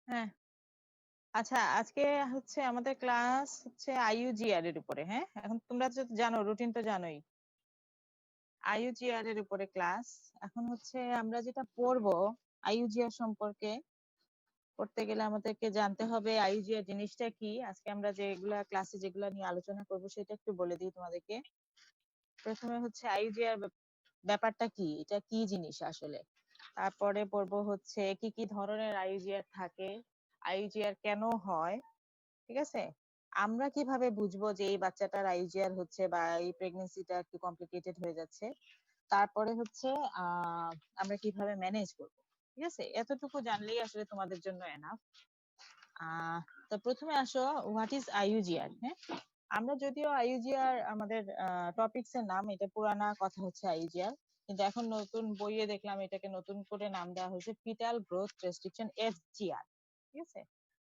হ্যাঁ, আচ্ছা আজকে হচ্ছে আমাদের ক্লাস হচ্ছে আইইউজিআর এর উপরে। হ্যাঁ, এখন তোমরা তো জানো, রুটিন তো জানোই। আইইউজিআর এর উপরে ক্লাস। এখন হচ্ছে আমরা যেটা পড়বো আইইউজিআর সম্পর্কে পড়তে গেলে আমাদেরকে জানতে হবে আইইউজিআর জিনিসটা কি। আজকে আমরা যেগুলা ক্লাসে যেগুলা নিয়ে আলোচনা করবো সেটা একটু বলে দিই তোমাদেরকে। প্রথমে হচ্ছে আইইউজিআর ব্যাপারটা কি, এটা কি জিনিস আসলে। তারপরে পড়বো হচ্ছে কি কি ধরনের আইইউজিআর থাকে, আইইউজিআর কেন হয়, ঠিক আছে। আমরা কিভাবে বুঝবো যে এই বাচ্চাটার আইজিআর হচ্ছে বা এই প্রেগন্যান্সিটা একটু কমপ্লিকেটেড হয়ে যাচ্ছে। তারপরে হচ্ছে আহ আমরা কিভাবে ম্যানেজ করব, ঠিক আছে। এতটুকু জানলেই আসলে তোমাদের জন্য এনাফ। আহ তো প্রথমে আসো, হোয়াট ইজ আইইউজিআর। হ্যাঁ, আমরা যদিও আইইউজিআর আমাদের টপিকস এর নাম, এটা পুরানা কথা হচ্ছে আইইউজিআর, কিন্তু এখন নতুন বইয়ে দেখলাম এটাকে নতুন করে নাম দেওয়া হয়েছে ফিটাল গ্রোথ রেস্ট্রিকশন এফজিআর, ঠিক আছে।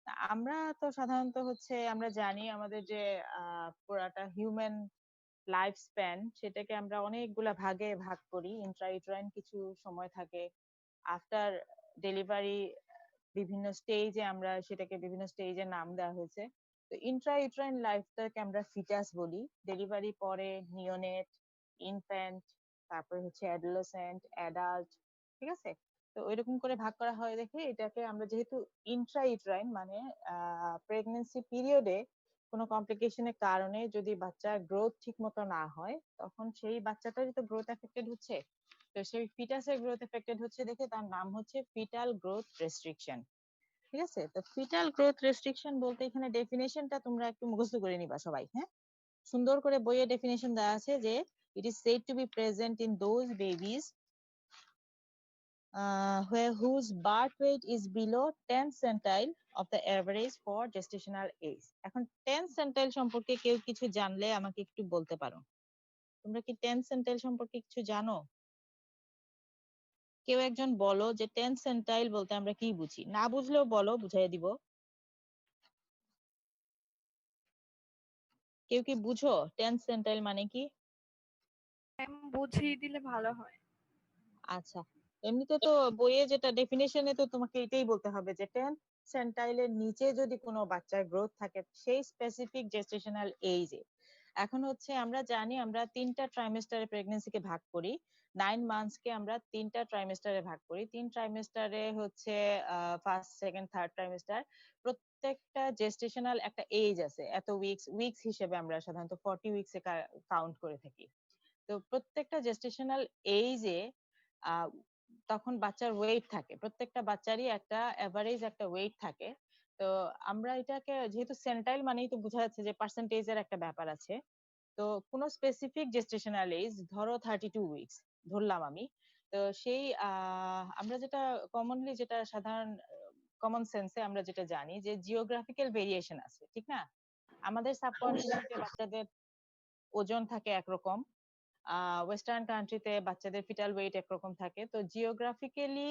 তা আমরা তো সাধারণত হচ্ছে আমরা জানি আমাদের যে পুরাটা হিউম্যান লাইফ স্প্যান সেটাকে আমরা অনেকগুলা ভাগে ভাগ করি। ইন্ট্রাইউটেরাইন কিছু সময় থাকে, আফটার ডেলিভারি বিভিন্ন স্টেজে আমরা সেটাকে বিভিন্ন স্টেজে নাম দেওয়া হয়েছে। তো ইন্ট্রাইউটেরাইন লাইফটাকে আমরা ফিটাস বলি, ডেলিভারি পরে নিওনেট, ইনফ্যান্ট, তারপরে হচ্ছে অ্যাডোলেসেন্ট, অ্যাডাল্ট, ঠিক আছে। তো ওইরকম করে ভাগ করা হয় দেখে এটাকে আমরা, যেহেতু ইন্ট্রাইউটেরাইন মানে প্রেগন্যান্সি পিরিয়ডে কোনো কমপ্লিকেশনের কারণে যদি বাচ্চার গ্রোথ ঠিক মতো না হয় তখন সেই বাচ্চাটারই তো গ্রোথ এফেক্টেড হচ্ছে। তো সেই ফিটাসের গ্রোথ এফেক্টেড হচ্ছে দেখে তার নাম হচ্ছে ফিটাল গ্রোথ রেস্ট্রিকশন, ঠিক আছে। তো ফিটাল গ্রোথ রেস্ট্রিকশন বলতে এখানে ডেফিনেশনটা তোমরা একটু মুখস্থ করে নিবা সবাই। হ্যাঁ, সুন্দর করে বইয়ে ডেফিনেশন দেওয়া আছে যে it is said to B present in those babies where whose birth weight is below 10 centile of the average for gestational age. এখন 10 centile সম্পর্কে কেউ কিছু জানলে আমাকে একটু বলতে পারো। তোমরা কি 10 centile সম্পর্কে কিছু জানো? কেউ একজন বলো যে 10 centile বলতে আমরা কি বুঝি, না বুঝলেও বলো, বুঝাই দিব। কেউ কি বুঝো 10 centile মানে কি? বুঝিয়ে দিলে ভালো হয়। আচ্ছা, এমনিতে তো বইয়ে যেটা ডেফিনেশনে তো তোমাকে এটাই বলতে হবে যে 10 সেন্টাইলের নিচে যদি কোনো বাচ্চার গ্রোথ থাকে সেই স্পেসিফিক জেস্টেশনাল এইজে। এখন হচ্ছে আমরা জানি আমরা 3টা ট্রাইমেস্টারে প্রেগন্যান্সিকে ভাগ করি। 9 মান্থস কে আমরা 3টা ট্রাইমেস্টারে ভাগ করি। 3 ট্রাইমেস্টারে হচ্ছে ফার্স্ট, সেকেন্ড, থার্ড ট্রাইমেস্টার। প্রত্যেকটা জেস্টেশনাল একটা এজ আছে, এত উইকস, উইকস হিসেবে আমরা সাধারণত 40 উইকসে কাউন্ট করে থাকি। তো প্রত্যেকটা জেস্টেশনাল এইজে তখন বাচ্চার ওয়েট থাকে, প্রত্যেকটা বাচ্চারই একটা এভারেজ একটা ওয়েট থাকে। তো আমরা এটাকে যেহেতু সেন্টাইল মানেই তো বোঝা যাচ্ছে যে পার্সেন্টেজের একটা ব্যাপার আছে। তো কোন স্পেসিফিক জেস্টেশনাল এজ ধরো 32 উইকস ধরলাম আমি। তো সেই আমরা যেটা কমনলি, যেটা সাধারণ কমন সেন্সে আমরা যেটা জানি যে জিওগ্রাফিক্যাল ভেরিয়েশন আছে, ঠিক না। আমাদের সাবকন্টিনেন্টে বাচ্চাদের ওজন থাকে একরকম, ওয়েস্টার্ন কান্ট্রিতে বাচ্চাদের ফিটাল ওয়েট একরকম থাকে। তো জিওগ্রাফিক্যালি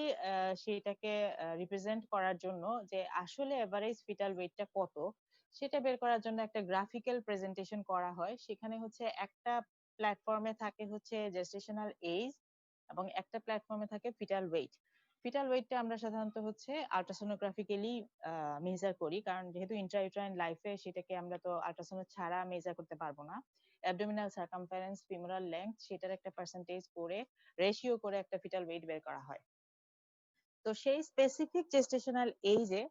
সেইটাকে রিপ্রেজেন্ট করার জন্য যে আসলে এভারেজ ফিটাল ওয়েটটা কত সেটা বের করার জন্য একটা গ্রাফিক্যাল প্রেজেন্টেশন করা হয়। সেখানে হচ্ছে একটা প্ল্যাটফর্মে থাকে হচ্ছে জেস্টেশনাল এজ এবং একটা প্ল্যাটফর্মে থাকে ফিটাল ওয়েট। ফিটাল ওয়েটটা আমরা সাধারণত হচ্ছে আল্ট্রাসোনোগ্রাফিক্যালি মেজার করি, কারণ যেহেতু ইন্ট্রাইউটেরাইন লাইফে সেটাকে আমরা তো আল্ট্রাসাউন্ড ছাড়া মেজার করতে পারবো না। অ্যাবডোমিনাল সার্কামফারেন্স, ফিমোরাল লেংথ, সেটার একটা পার্সেন্টেজ করে রেশিও করে একটা ফিটাল ওয়েট বের করা হয়। তো সেই স্পেসিফিক জেস্টেশনাল এইজে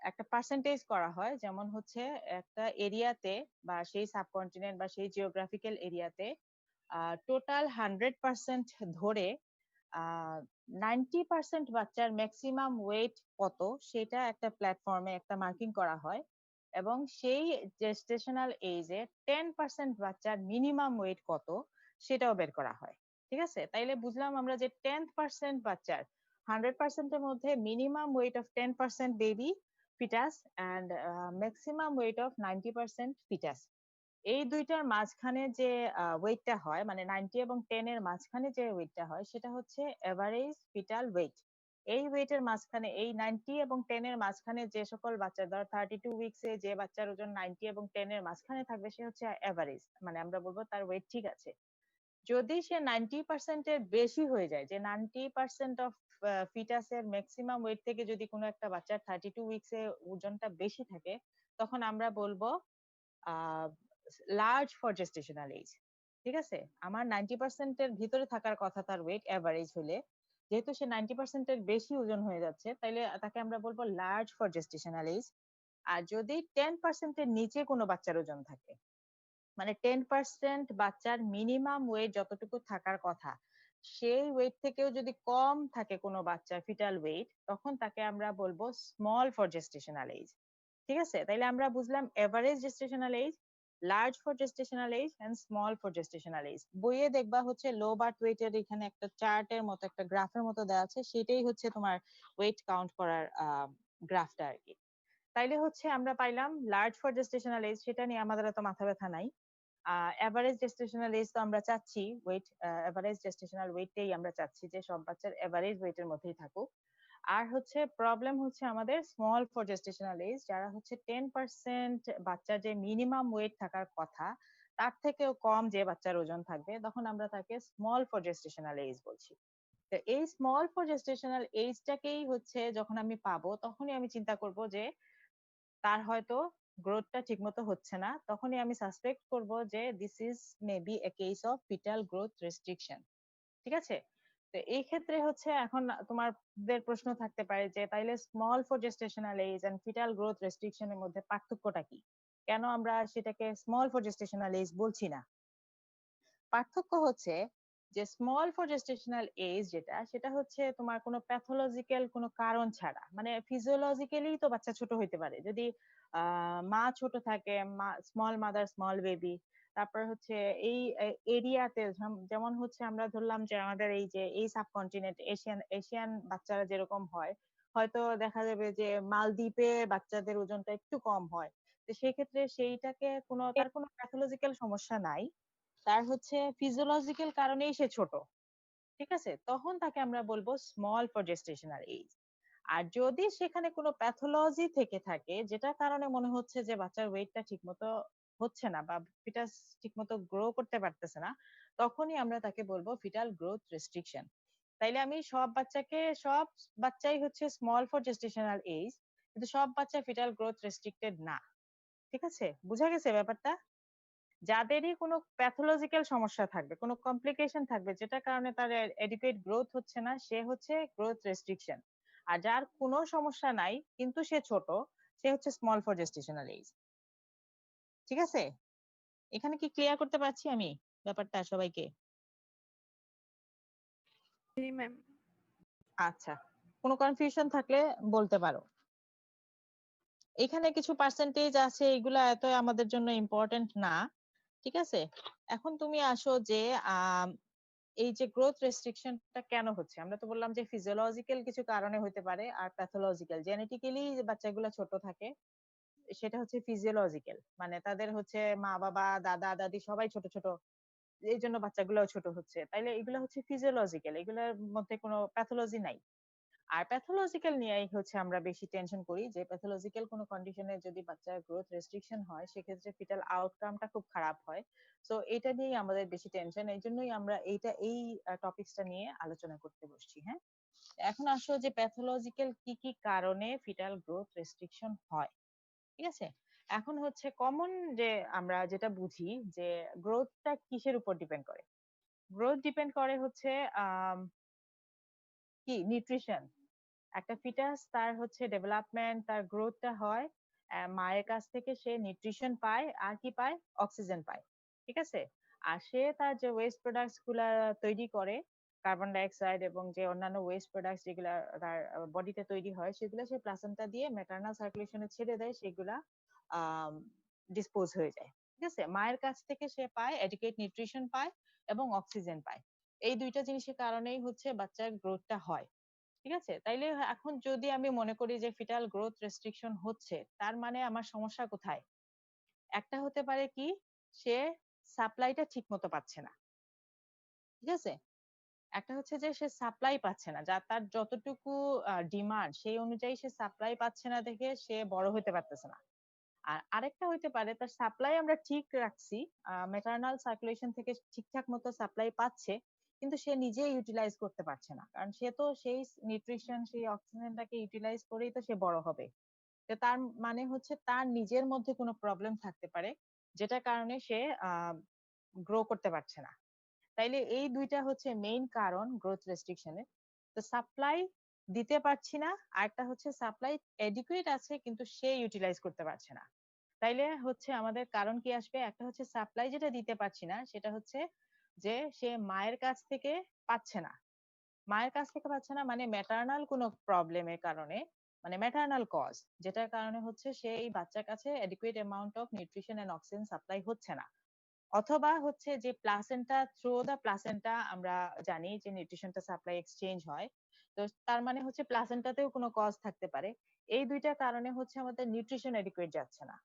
একটা পার্সেন্টেজ করা হয়, যেমন হচ্ছে একটা এরিয়াতে বা সেই সাবকন্টিনেন্ট বা সেই জিওগ্রাফিক্যাল এরিয়াতে টোটাল 100% ধরে 90% বাচ্চার ম্যাক্সিমাম ওয়েট কত সেটা একটা প্ল্যাটফর্মে একটা মার্কিং করা হয়। এবং সেই জেস্টেশনাল এজে 10% বাচ্চার মিনিমাম ওয়েট কত সেটাও বের করা হয়, ঠিক আছে। তাইলে বুঝলাম আমরা যে 10% বাচ্চার 100%-এর মধ্যে minimum weight of 10% baby foetus and maximum weight of 90% foetus. এই দুইটার মাঝখানে যে ওয়েটটা হয়, মানে 90 এবং 10 এর মাঝখানে যে ওয়েটটা হয় সেটা হচ্ছে এভারেজ ফিটাল ওয়েট। এই ওয়েটের মাঝখানে, এই 90 এবং 10 এর মাঝখানে যে সকল বাচ্চা, ধর 32 উইকসে যে বাচ্চার ওজন 90 এবং 10 এর মাঝখানে থাকবে সে হচ্ছে এভারেজ, মানে আমরা বলবো তার ওয়েট ঠিক আছে। যদি সে 90% এর বেশি হয়ে যায়, যে 90% অফ ফিটাসের ম্যাক্সিমাম ওয়েট থেকে যদি কোনো একটা বাচ্চার 32 উইকসে ওজনটা বেশি থাকে, তখন আমরা বলবো লার্জ ফর জেস্টেশনাল এজ। ঠিক আছে, আমার 90% এর ভিতরে থাকার কথা তার ওয়েট এভারেজ হলে, যেহেতু সে 90% এর বেশি ওজন হয়ে যাচ্ছে, তাইলে তাকে আমরা বলবো লার্জ ফর জেস্টেশনাল এজ। আর যদি 10% এর নিচে কোনো বাচ্চার ওজন থাকে, মানে 10% বাচ্চার মিনিমাম ওয়েট যতটুকু থাকার কথা, সেই ওয়েট থেকেও যদি কম থাকে কোনো বাচ্চার ফিটাল ওয়েট, তখন তাকে আমরা বলবো স্মল ফর জেস্টেশনাল এজ। ঠিক আছে, তাইলে আমরা বুঝলাম average gestational age, large for gestational age and small for gestational age. বইয়ে দেখবা হচ্ছে লো বার্থ ওয়েট এর এখানে একটা চার্টের মতো, একটা গ্রাফের মতো দেওয়া আছে, সেটাই হচ্ছে তোমার ওয়েট কাউন্ট করার গ্রাফটা আর কি। তাইলে হচ্ছে আমরা পাইলাম লার্জ ফর জেস্টেশনাল এজ, সেটা নিয়ে আমাদের এত মাথা ব্যথা নাই। এভারেজ জেস্টেশনাল এজ তো আমরা চাচ্ছি ওয়েট, এভারেজ জেস্টেশনাল ওয়েটটাই আমরা চাচ্ছি যে সব বাচ্চার এভারেজ ওয়েটের মধ্যেই থাকুক। আর হচ্ছে প্রবলেম হচ্ছে আমাদের স্মল ফর জেস্টেশনাল এজ, যারা হচ্ছে 10% বাচ্চার যে মিনিমাম ওয়েট থাকার কথা, তার থেকেও কম যে বাচ্চার ওজন থাকবে, তখন আমরা তাকে স্মল ফর জেস্টেশনাল এজ বলছি। তো এই স্মল ফর জেস্টেশনাল এজটাকেই হচ্ছে যখন আমি পাবো, তখনই আমি চিন্তা করব যে তার হয়তো গ্রোথটা ঠিকমতো হচ্ছে না, তখনই আমি সাসপেক্ট করব যে this is maybe A case of foetal growth restriction. ঠিক আছে, তো এই ক্ষেত্রে হচ্ছে এখন তোমাদের প্রশ্ন থাকতে পারে যে তাইলে small for gestational age and fetal growth রেস্ট্রিকশনের মধ্যে পার্থক্যটা কি, কেন আমরা সেটাকে স্মল ফর জেস্টেশনাল এজ বলছি না? পার্থক্য হচ্ছে যে স্মল ফর জেস্টেশনাল এজ যেটা, সেটা হচ্ছে তোমার কোনো প্যাথোলজিক্যাল কোনো কারণ ছাড়া, মানে ফিজিওলজিক্যালি তো বাচ্চা ছোট হইতে পারে, যদি মা ছোট থাকে, মা স্মল মাদার স্মল বেবি। তারপর হচ্ছে এই এরিয়াতে, যেমন হচ্ছে আমরা ধরলাম যে আমাদের এই যে এই সাবকন্টিনেন্ট এশিয়ান এশিয়ান বাচ্চারা যেরকম হয়, হয়তো দেখা যাবে যে মালদ্বীপে বাচ্চাদের ওজনটা একটু কম হয়। তো সেই ক্ষেত্রে সেইটাকে কোনো, তার কোনো প্যাথোলজিক্যাল সমস্যা নাই, তার হচ্ছে ফিজিওলজিক্যাল কারণেই সে ছোট। ঠিক আছে, তখন তাকে আমরা বলবো স্মল ফর জেস্টেশনাল এজ। আর যদি সেখানে কোনো প্যাথোলজি থেকে থাকে, যেটার কারণে মনে হচ্ছে যে বাচ্চার ওয়েটটা ঠিকমতো হচ্ছে না বা ফিটাস ঠিকমতো গ্রো করতে পারতেছে না, তখনই আমরা তাকে বলবো ফিটাল গ্রোথ রেস্ট্রিকশন। তাইলে আমি সব বাচ্চাই হচ্ছে স্মল ফর জেস্টেশনাল এজ, কিন্তু সব বাচ্চা ফিটাল গ্রোথ রেস্ট্রিক্টেড না। ঠিক আছে, বুঝা গেছে ব্যাপারটা? যাদেরই কোনো প্যাথোলজিক্যাল সমস্যা থাকবে, কোনো কমপ্লিকেশন থাকবে যেটার কারণে তার এডিকুয়েট গ্রোথ হচ্ছে না, সে হচ্ছে গ্রোথ রেস্ট্রিকশন। আর যার কোনো সমস্যা নাই কিন্তু সে ছোট, সে হচ্ছে স্মল ফর জেস্টেশনাল এজ। ঠিক আছে, এখানে কি ক্লিয়ার করতে পারছি আমি ব্যাপারটা সবাইকে? জি ম্যাম। আচ্ছা, কোনো কনফিউশন থাকলে বলতে পারো। এখানে কিছু পার্সেন্টেজ আছে, এগুলা এত আমাদের জন্য ইম্পর্টেন্ট না। ঠিক আছে, এখন তুমি আসো যে এই যে গ্রোথ রেস্ট্রিকশনটা কেন হচ্ছে, আমরা তো বললাম যে ফিজিওলজিক্যাল কিছু কারণে হতে পারে, আর প্যাথোলজিক্যাল জেনেটিক্যালি যে বাচ্চাগুলো ছোট থাকে, সেটা হচ্ছে ফিজিওলজিক্যাল, মানে তাদের হচ্ছে মা বাবা দাদা দাদি সবাই ছোট ছোট, এই জন্য বাচ্চাগুলো ছোট হচ্ছে। তাইলে এগুলো হচ্ছে ফিজিওলজিক্যাল, এগুলোর মধ্যে কোনো প্যাথোলজি নাই। আর প্যাথোলজিক্যাল নিয়েই হচ্ছে আমরা বেশি টেনশন করি, যে প্যাথোলজিক্যাল কোনো কন্ডিশনে যদি বাচ্চার গ্রোথ রেস্ট্রিকশন হয়, সেক্ষেত্রে ফিটাল আউটকামটা খুব খারাপ হয়। সো এটা নিয়েই আমাদের বেশি টেনশন, এই জন্যই আমরা এই টপিকসটা নিয়ে আলোচনা করতে বসছি। হ্যাঁ, এখন আসো যে প্যাথোলজিক্যাল কি কি কারণে ফিটাল গ্রোথ রেস্ট্রিকশন হয়। ঠিক আছে, এখন হচ্ছে কমন যে আমরা যেটা বুঝি যে গ্রোথটা কিসের উপর ডিপেন্ড করে। গ্রোথ ডিপেন্ড করে হচ্ছে আহ কি নিউট্রিশন। একটা ফিটাস তার হচ্ছে ডেভেলপমেন্ট, তার গ্রোথটা হয় মায়ের কাছ থেকে, সে নিউট্রিশন পায় আর কি পায়, অক্সিজেন পায়। ঠিক আছে, আর সে তার যে ওয়েস্ট প্রোডাক্টস গুলা তৈরি করে, কার্বন ডাইঅক্সাইড এবং যে অন্যান্য ওয়েস্ট প্রোডাক্টস যেগুলা তার বডিতে তৈরি হয়, সেগুলো সে প্লাসেন্টা দিয়ে ম্যাটারনাল সার্কুলেশনে ছেড়ে দেয়, সেগুলা ডিসপোজ হয়ে যায়। ঠিক আছে, মায়ের কাছ থেকে সে পায় এডুকেট নিউট্রিশন পায় এবং অক্সিজেন পায়। এই দুইটা জিনিসের কারণেই হচ্ছে বাচ্চার গ্রোথটা হয়। ঠিক আছে, তাইলে এখন যদি আমি মনে করি যে ফিটাল গ্রোথ রেস্ট্রিকশন হচ্ছে, তার মানে আমার সমস্যা কোথায়? একটা হতে পারে কি, সে সাপ্লাইটা ঠিক মতো পাচ্ছে না। ঠিক আছে, একটা হচ্ছে যে সে সাপ্লাই পাচ্ছে না, যা তার যতটুকু ডিমান্ড সেই অনুযায়ী সে সাপ্লাই পাচ্ছে না দেখে সে বড় হতে পারতেছে না। আর আরেকটা হইতে পারে তার সাপ্লাই আমরা ঠিক রাখছি, ম্যাটারনাল সার্কুলেশন থেকে ঠিকঠাক মতো সাপ্লাই পাচ্ছে, কিন্তু সে নিজে ইউটিলাইজ করতে পারছে না, কারণ সে তো সেই নিউট্রিশন সেই অক্সিজেনটাকে ইউটিলাইজ করেই তো সে বড় হবে। তো তার মানে হচ্ছে তার নিজের মধ্যে কোনো প্রবলেম থাকতে পারে, যেটার কারণে সে গ্রো করতে পারছে না। তাইলে এই দুইটা হচ্ছে মেইন কারণ গ্রোথ রেস্ট্রিকশনের। তো সাপ্লাই দিতে পারছি না, আরেকটা হচ্ছে সাপ্লাই এডিকুয়েট আছে কিন্তু সে ইউটিলাইজ করতে পারছে না। তাইলে হচ্ছে আমাদের কারণ কি আসবে, একটা হচ্ছে সাপ্লাই যেটা দিতে পারছি না সেটা হচ্ছে যে সে মায়ের কাছ থেকে পাচ্ছে না। মায়ের কাছ থেকে পাচ্ছে না মানে ম্যাটারনাল কোনো প্রবলেমের কারণে, মানে ম্যাটারনাল কজ, যেটার কারণে হচ্ছে সে এই বাচ্চার কাছে adequate amount of nutrition and oxygen supply হচ্ছে না। অথবা হচ্ছে যে প্লাসেন্টা, থ্রু দা প্লাসেন্টা আমরা জানি যে নিউট্রিশনটা সাপ্লাই এক্সচেঞ্জ হয়। তো তার মানে হচ্ছে প্লাসেন্টাতেও কোনো কজ থাকতে পারে। এই দুইটা কারণে হচ্ছে আমাদের নিউট্রিশন এডিকুয়েট যাচ্ছে না।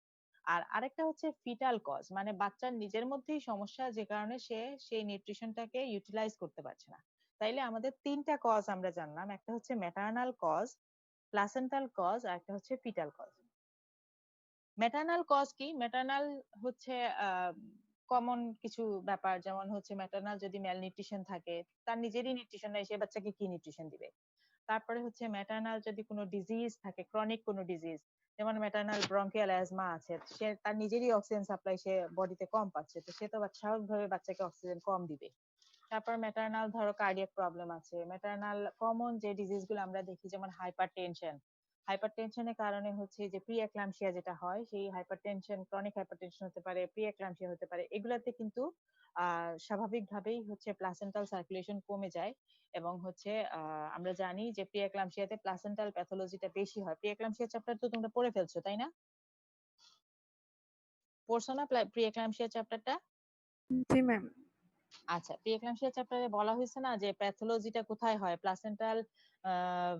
আর আরেকটা হচ্ছে ফিটাল কজ, মানে বাচ্চার নিজের মধ্যেই সমস্যা, যে কারণে সে সেই নিউট্রিশনটাকে ইউটিলাইজ করতে পারছে না। তাইলে আমাদের তিনটা কজ আমরা জানলাম, একটা হচ্ছে ম্যাটারনাল কজ, প্লাসেন্টাল কজ, আর একটা হচ্ছে ফিটাল কজ। ম্যাটারনাল কজ কি? ম্যাটারনাল হচ্ছে কমন কিছু ব্যাপার, যেমন হচ্ছে ম্যাটারনাল যদি ম্যালনিউট্রিশন থাকে, তার নিজেরই নিউট্রিশন নাই, সে বাচ্চাকে কি নিউট্রিশন দিবে? তারপরে হচ্ছে ম্যাটারনাল যদি কোনো ডিজিজ থাকে, ক্রনিক কোনো ডিজিজ, যেমন ম্যাটারনাল ব্রঙ্কিয়াল অ্যাজমা আছে, সে তার নিজেরই অক্সিজেন সাপ্লাই সে বডিতে কম পাচ্ছে, তো সে তো স্বাভাবিকভাবে বাচ্চাকে অক্সিজেন কম দিবে। তারপর ম্যাটারনাল ধরো কার্ডিয়াক প্রবলেম আছে, ম্যাটারনাল কমন যে ডিজিজ গুলো আমরা দেখি যেমন হাইপারটেনশন, হাইপারটেনশনের কারণে হচ্ছে যে প্রি এক্লাম্পসিয়া যেটা হয়, সেই হাইপারটেনশন, ক্রনিক হাইপারটেনশন হতে পারে, প্রি এক্লাম্পসিয়া হতে পারে, এগুলাতে কিন্তু স্বাভাবিকভাবেই হচ্ছে প্লাসেন্টাল সার্কুলেশন কমে যায়। এবং হচ্ছে আমরা জানি যে প্রি এক্লাম্পসিয়াতে প্লাসেন্টাল প্যাথোলজিটা বেশি হয়। প্রি এক্লাম্পসিয়া চ্যাপ্টার তো তোমরা পড়ে ফেলছো তাই না? পড়ছো না প্রি এক্লাম্পসিয়া চ্যাপ্টারটা? জি ম্যাম। আচ্ছা, প্রিএক্লাম্পসিয়া চ্যাপ্টারে বলা হয়েছে না যে প্যাথোলজিটা কোথায় হয়? প্লাসেন্টাল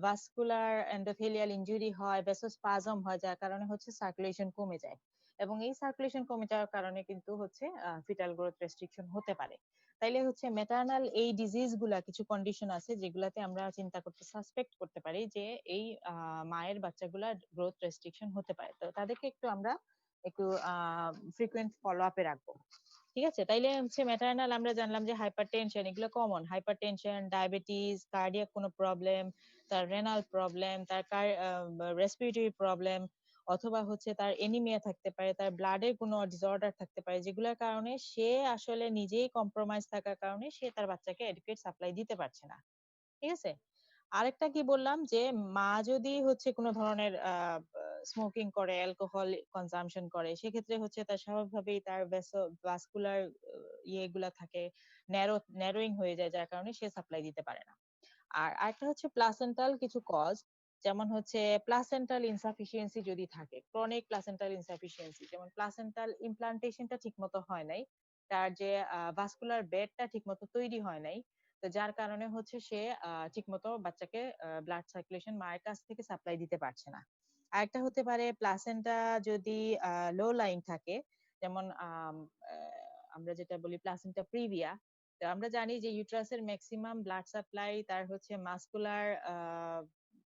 ভাস্কুলার এন্ডোথেলিয়াল ইনজুরি হয়, ভেসোস্পাজম হয়, যার কারণে হচ্ছে সার্কুলেশন কমে যায়। এবং এই সার্কুলেশন কমে যাওয়ার কারণে কিন্তু হচ্ছে ফিটাল গ্রোথ রেস্ট্রিকশন হতে পারে। তাইলে হচ্ছে ম্যাটারনাল এই ডিজিজ গুলা, কিছু কন্ডিশন আছে যেগুলাতে আমরা চিন্তা করতে, সাসপেক্ট করতে পারি যে এই মায়ের বাচ্চাগুলা গ্রোথ রেস্ট্রিকশন হতে পারে। তো তাদেরকে একটু আমরা একটু ফ্রিকুয়েন্ট ফলো আপে রাখবো। ঠিক আছে, তাইলে হচ্ছে ম্যাটারনাল আমরা জানলাম যে হাইপারটেনশন, এগুলো কমন, হাইপারটেনশন, ডায়াবেটিস, কার্ডিয়াক কোনো প্রবলেম, তার রেনাল প্রবলেম, তার রেসপিরেটরি প্রবলেম, অথবা হচ্ছে তার এনিমিয়া থাকতে পারে, তার ব্লাডের কোনো ডিসঅর্ডার থাকতে পারে, যেগুলোর কারণে সে আসলে নিজেই কম্প্রোমাইজ থাকার কারণে সে তার বাচ্চাকে অ্যাডিকুয়েট সাপ্লাই দিতে পারছে না। ঠিক আছে, আরেকটা কি বললাম যে মা যদি হচ্ছে কোনো ধরনের স্মোকিং করে, অ্যালকোহল কনজাম্পশন করে, সেক্ষেত্রে হচ্ছে তার স্বাভাবিকভাবেই তার ভাস্কুলার ইয়েগুলা থাকে, ন্যারোইং হয়ে যায়, যার কারণে সে সাপ্লাই দিতে পারে না। আর আরেকটা হচ্ছে প্লাসেন্টাল কিছু কজ, যেমন হচ্ছে প্লাসেন্টাল ইনসাফিসিয়েন্সি যদি থাকে, ক্রনিক প্লাসেন্টাল ইনসাফিসিয়েন্সি, যেমন প্লাসেন্টাল ইমপ্লান্টেশনটা ঠিকমতো হয় নাই, তার যে ভাস্কুলার বেডটা ঠিকমতো তৈরি হয় নাই, তো যার কারণে হচ্ছে সে ঠিকমতো বাচ্চাকে ব্লাড সার্কুলেশন মায়ের কাছ থেকে সাপ্লাই দিতে পারছে না। আরেকটা হতে পারে প্লাসেন্টা যদি লো লাইন থাকে, যেমন আমরা যেটা বলি প্লাসেন্টা প্রিভিয়া। তো আমরা জানি যে ইউট্রাসের ম্যাক্সিমাম ব্লাড সাপ্লাই তার হচ্ছে মাসকুলার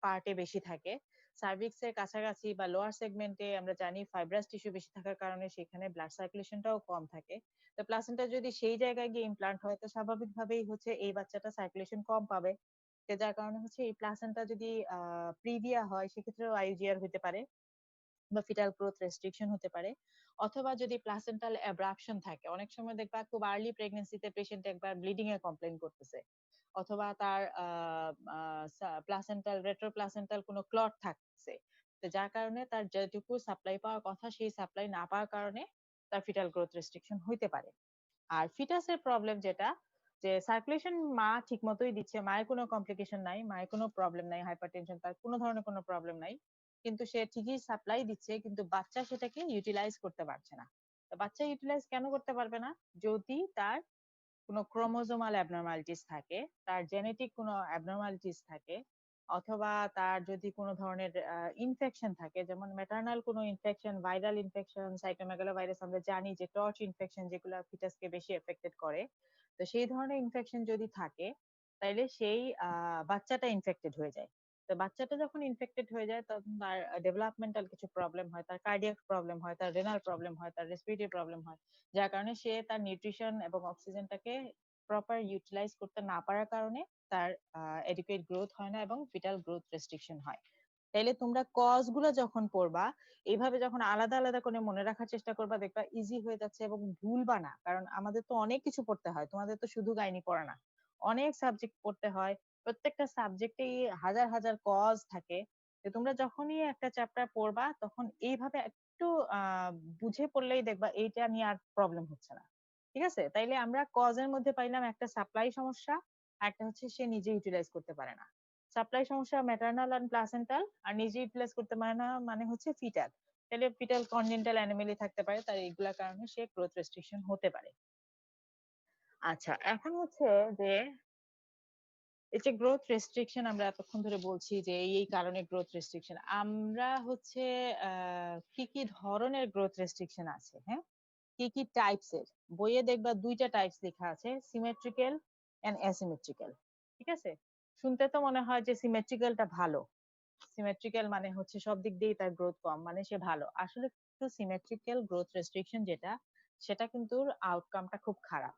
পার্টে বেশি থাকে। সার্ভিক্স এর কাছাকাছি বা লোয়ার সেগমেন্টে আমরা জানি ফাইব্রাস টিস্যু বেশি থাকার কারণে সেখানে ব্লাড সার্কুলেশনটাও কম থাকে। তো প্লাসেন্টা যদি সেই জায়গায় গিয়ে ইমপ্লান্ট হয়, তো স্বাভাবিকভাবেই হচ্ছে এই বাচ্চাটা সার্কুলেশন কম পাবে। তো যার কারণে হচ্ছে এই প্লাসেন্টা যদি প্রিভিয়া হয়, সেক্ষেত্রেও আইইউজিআর হতে পারে বা ফিটাল গ্রোথ রেস্ট্রিকশন হতে পারে। অথবা যদি প্লাসেন্টাল অ্যাব্রাপশন থাকে, অনেক সময় দেখবা খুব আর্লি প্রেগন্যান্সিতে পেশেন্ট একবার ব্লিডিং এর কমপ্লেইন করতেছে, অথবা তার প্লাসেন্টাল রেট্রোপ্লাসেন্টাল কোনো ক্লট থাকছে, তো যার কারণে তার যেটুকু সাপ্লাই পাওয়ার কথা সেই সাপ্লাই না পাওয়ার কারণে তার ফিটাল গ্রোথ রেস্ট্রিকশন হইতে পারে। আর ফিটাসের প্রবলেম যেটা, যে সার্কুলেশন মা ঠিক মতোই দিচ্ছে, মায়ের কোনো কমপ্লিকেশন নাই, মায়ের কোনো প্রবলেম নাই, হাইপারটেনশন তার কোনো ধরনের কোনো প্রবলেম নাই, কিন্তু সে ঠিকই সাপ্লাই দিচ্ছে, কিন্তু বাচ্চা সেটাকে ইউটিলাইজ করতে পারছে না। তো বাচ্চা ইউটিলাইজ কেন করতে পারবে না? যদি তার কোনো ক্রোমোজোমাল অ্যাবনর্মালিটিস থাকে, তার জেনেটিক কোনো অ্যাবনর্মালিটিস থাকে, অথবা তার যদি কোনো ধরনের ইনফেকশন থাকে, যেমন ম্যাটারনাল কোনো ইনফেকশন, ভাইরাল ইনফেকশন, সাইটোমেগালোভাইরাস, আমরা জানি যে টর্চ ইনফেকশন যেগুলো ফিটাসকে বেশি এফেক্টেড করে, তো সেই ধরনের ইনফেকশন যদি থাকে, তাইলে সেই বাচ্চাটা ইনফেক্টেড হয়ে যায়। তো বাচ্চাটা যখন ইনফেক্টেড হয়ে যায়, তখন তার ডেভেলপমেন্টাল কিছু প্রবলেম হয়, তার কার্ডিয়াক প্রবলেম হয়, তার রেনাল প্রবলেম হয়, তার রেসপিরেটরি প্রবলেম হয়, যার কারণে সে তার নিউট্রিশন এবং অক্সিজেনটাকে প্রপার ইউটিলাইজ করতে না পারার কারণে তার এডুকেট গ্রোথ হয় না এবং ফিটাল গ্রোথ রেস্ট্রিকশন হয়। তাইলে তোমরা কজ গুলো যখন পড়বা, এইভাবে যখন আলাদা আলাদা করে মনে রাখার চেষ্টা করবা, দেখবা ইজি হয়ে যাচ্ছে এবং ভুলবা না। কারণ আমাদের তো অনেক কিছু পড়তে হয়, তোমাদের তো শুধু গাইনি পড়া না, অনেক সাবজেক্ট পড়তে হয়, প্রত্যেকটা সাবজেক্টেই হাজার হাজার কজ থাকে। তো তোমরা যখনই একটা চ্যাপ্টার পড়বা তখন এইভাবে একটু বুঝে পড়লেই দেখবা এইটা নিয়ে আর প্রবলেম হচ্ছে না। ঠিক আছে, তাইলে আমরা কজের মধ্যে পাইলাম একটা সাপ্লাই সমস্যা, আর একটা হচ্ছে সে নিজে ইউটিলাইজ করতে পারে না। সাপ্লাই সমস্যা ম্যাটারনাল এন্ড প্লাসেন্টাল, আর নিজে ইউটিলাইজ করতে পারে না মানে হচ্ছে ফিটাল। তাহলে ফিটাল কনজেন্টাল অ্যানোমালি থাকতে পারে, তার এইগুলা কারণে সে গ্রোথ রেস্ট্রিকশন হতে পারে। আচ্ছা, এখন হচ্ছে যে এই যে গ্রোথ রেস্ট্রিকশন আমরা এতক্ষণ ধরে বলছি যে এই কারণে গ্রোথ রেস্ট্রিকশন, আমরা হচ্ছে কি কি ধরনের গ্রোথ রেস্ট্রিকশন আছে, হ্যাঁ, কি কি টাইপস এর। বইয়ে দেখবা দুইটা টাইপস লেখা আছে, সিমেট্রিক্যাল এন্ড অ্যাসিমেট্রিক্যাল। ঠিক আছে, শুনতে তো মনে হয় যে সিমেট্রিক্যালটা ভালো, সিমেট্রিক্যাল মানে হচ্ছে সব দিক দিয়েই তার গ্রোথ কম মানে সে ভালো। আসলে কিন্তু সিমেট্রিক্যাল গ্রোথ রেস্ট্রিকশন যেটা, সেটা কিন্তু আউটকামটা খুব খারাপ।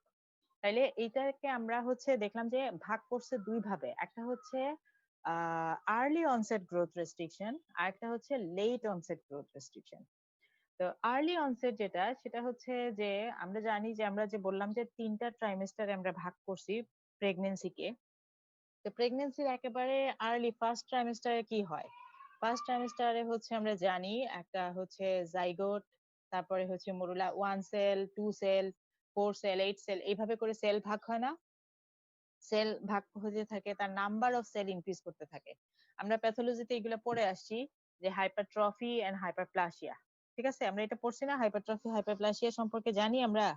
তাইলে এইটাকে আমরা হচ্ছে দেখলাম যে ভাগ করছে দুই ভাবে, একটা হচ্ছে আর্লি অনসেট গ্রোথ রেস্ট্রিকশন, আর একটা হচ্ছে লেট অনসেট গ্রোথ রেস্ট্রিকশন। তো আর্লি অনসেট যেটা, সেটা হচ্ছে যে আমরা জানি যে আমরা যে বললাম যে 3টা ট্রাইমেস্টারে আমরা ভাগ করছি প্রেগনেন্সিকে। তো প্রেগনেন্সির একেবারে আর্লি ফার্স্ট ট্রাইমেস্টারে কি হয়, ফার্স্ট ট্রাইমেস্টারে হচ্ছে আমরা জানি একটা হচ্ছে জাইগোট, তারপরে হচ্ছে morula 1 cell, 2 cell, 4 cell, 8 cell, এইভাবে করে সেল ভাগ হয় না, সেল ভাগ হতে থাকে, তার নাম্বার অফ সেল ইনক্রিজ করতে থাকে। আমরা প্যাথোলজিতে এগুলো পড়ে আসছি যে হাইপারট্রফি এন্ড হাইপারপ্লাসিয়া। ঠিক আছে, আমরা এটা পড়ছি না, হাইপারট্রফি হাইপারপ্লাসিয়া সম্পর্কে জানি আমরা।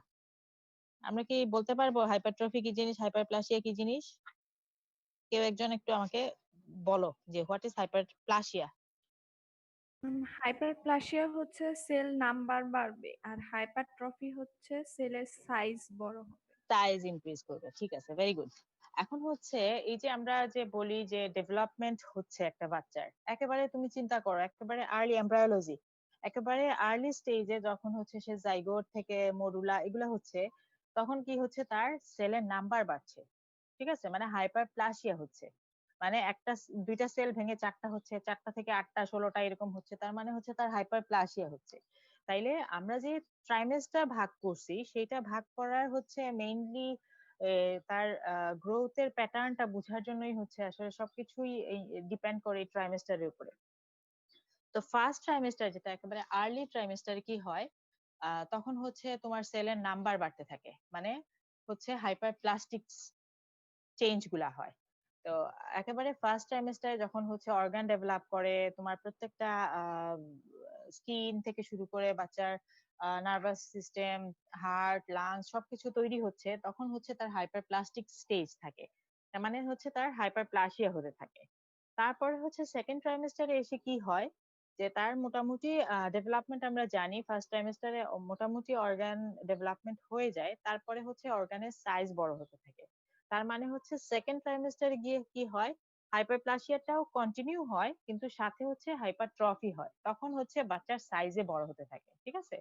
আমরা কি বলতে পারবো হাইপারট্রফি কি জিনিস, হাইপারপ্লাসিয়া কি জিনিস? কেউ একজন একটু আমাকে বলো যে হোয়াট ইজ হাইপারপ্লাসিয়া। হাইপারপ্লাসিয়া হচ্ছে সেল নাম্বার বাড়বে, আর হাইপারট্রফি হচ্ছে সেলের সাইজ বড় হবে। সাইজ ইনক্রিজ করবে, ঠিক আছে, ভেরি গুড। এখন হচ্ছে এই যে আমরা যে বলি যে ডেভেলপমেন্ট হচ্ছে একটা বাচ্চার, একেবারে তুমি চিন্তা করো একেবারে আর্লি এমব্রায়োলজি, একেবারে আর্লি স্টেজে যখন হচ্ছে সে জাইগোট থেকে মরুলা এগুলা হচ্ছে, তখন কি হচ্ছে তার সেলের নাম্বার বাড়ছে। ঠিক আছে, মানে হাইপারপ্লাসিয়া হচ্ছে, মানে একটা দুইটা সেল ভেঙে চারটা হচ্ছে, চারটা থেকে আটটা, 16টা এরকম হচ্ছে, তার মানে হচ্ছে তার হাইপারপ্লাসিয়া হচ্ছে। তাইলে আমরা যে ট্রাইমেস্টার ভাগ করছি, সেটা ভাগ করার হচ্ছে মেইনলি তার গ্রোথের প্যাটার্নটা বোঝার জন্যই হচ্ছে, আসলে সবকিছুই ডিপেন্ড করে এই ট্রাইমেস্টারের উপরে। তো ফার্স্ট ট্রাইমেস্টার যেটা একেবারে আর্লি ট্রাইমেস্টারে কি হয়, তখন হচ্ছে তোমার সেলের নাম্বার বাড়তে থাকে, মানে হচ্ছে হাইপারপ্লাস্টিক চেঞ্জ গুলা হয়। তো একেবারে ফার্স্ট ট্রাইমেস্টারে যখন হচ্ছে অর্গান ডেভেলপ করে, তোমার প্রত্যেকটা স্কিন থেকে শুরু করে বাচ্চার নার্ভাস সিস্টেম, হার্ট, লাংস সবকিছু তৈরি হচ্ছে, তখন হচ্ছে তার হাইপারপ্লাস্টিক স্টেজ থাকে, তার মানে হচ্ছে তার হাইপারপ্লাসিয়া হতে থাকে। তারপরে হচ্ছে সেকেন্ড ট্রাইমেস্টারে এসে কি হয়, যে তার মোটামুটি ডেভেলপমেন্ট আমরা জানি ফার্স্ট ট্রাইমেস্টারে মোটামুটি অর্গান ডেভেলপমেন্ট হয়ে যায়, তারপরে হচ্ছে অর্গানের সাইজ বড় হতে থাকে। তার মানে হচ্ছে সেকেন্ড ট্রাইমেস্টারে গিয়ে কি হয়, হাইপারপ্লাসিয়াটাও কন্টিনিউ হয়, কিন্তু সাথে হচ্ছে হাইপারট্রফি হয়, তখন হচ্ছে বাচ্চার সাইজে বড় হতে থাকে। ঠিক আছে,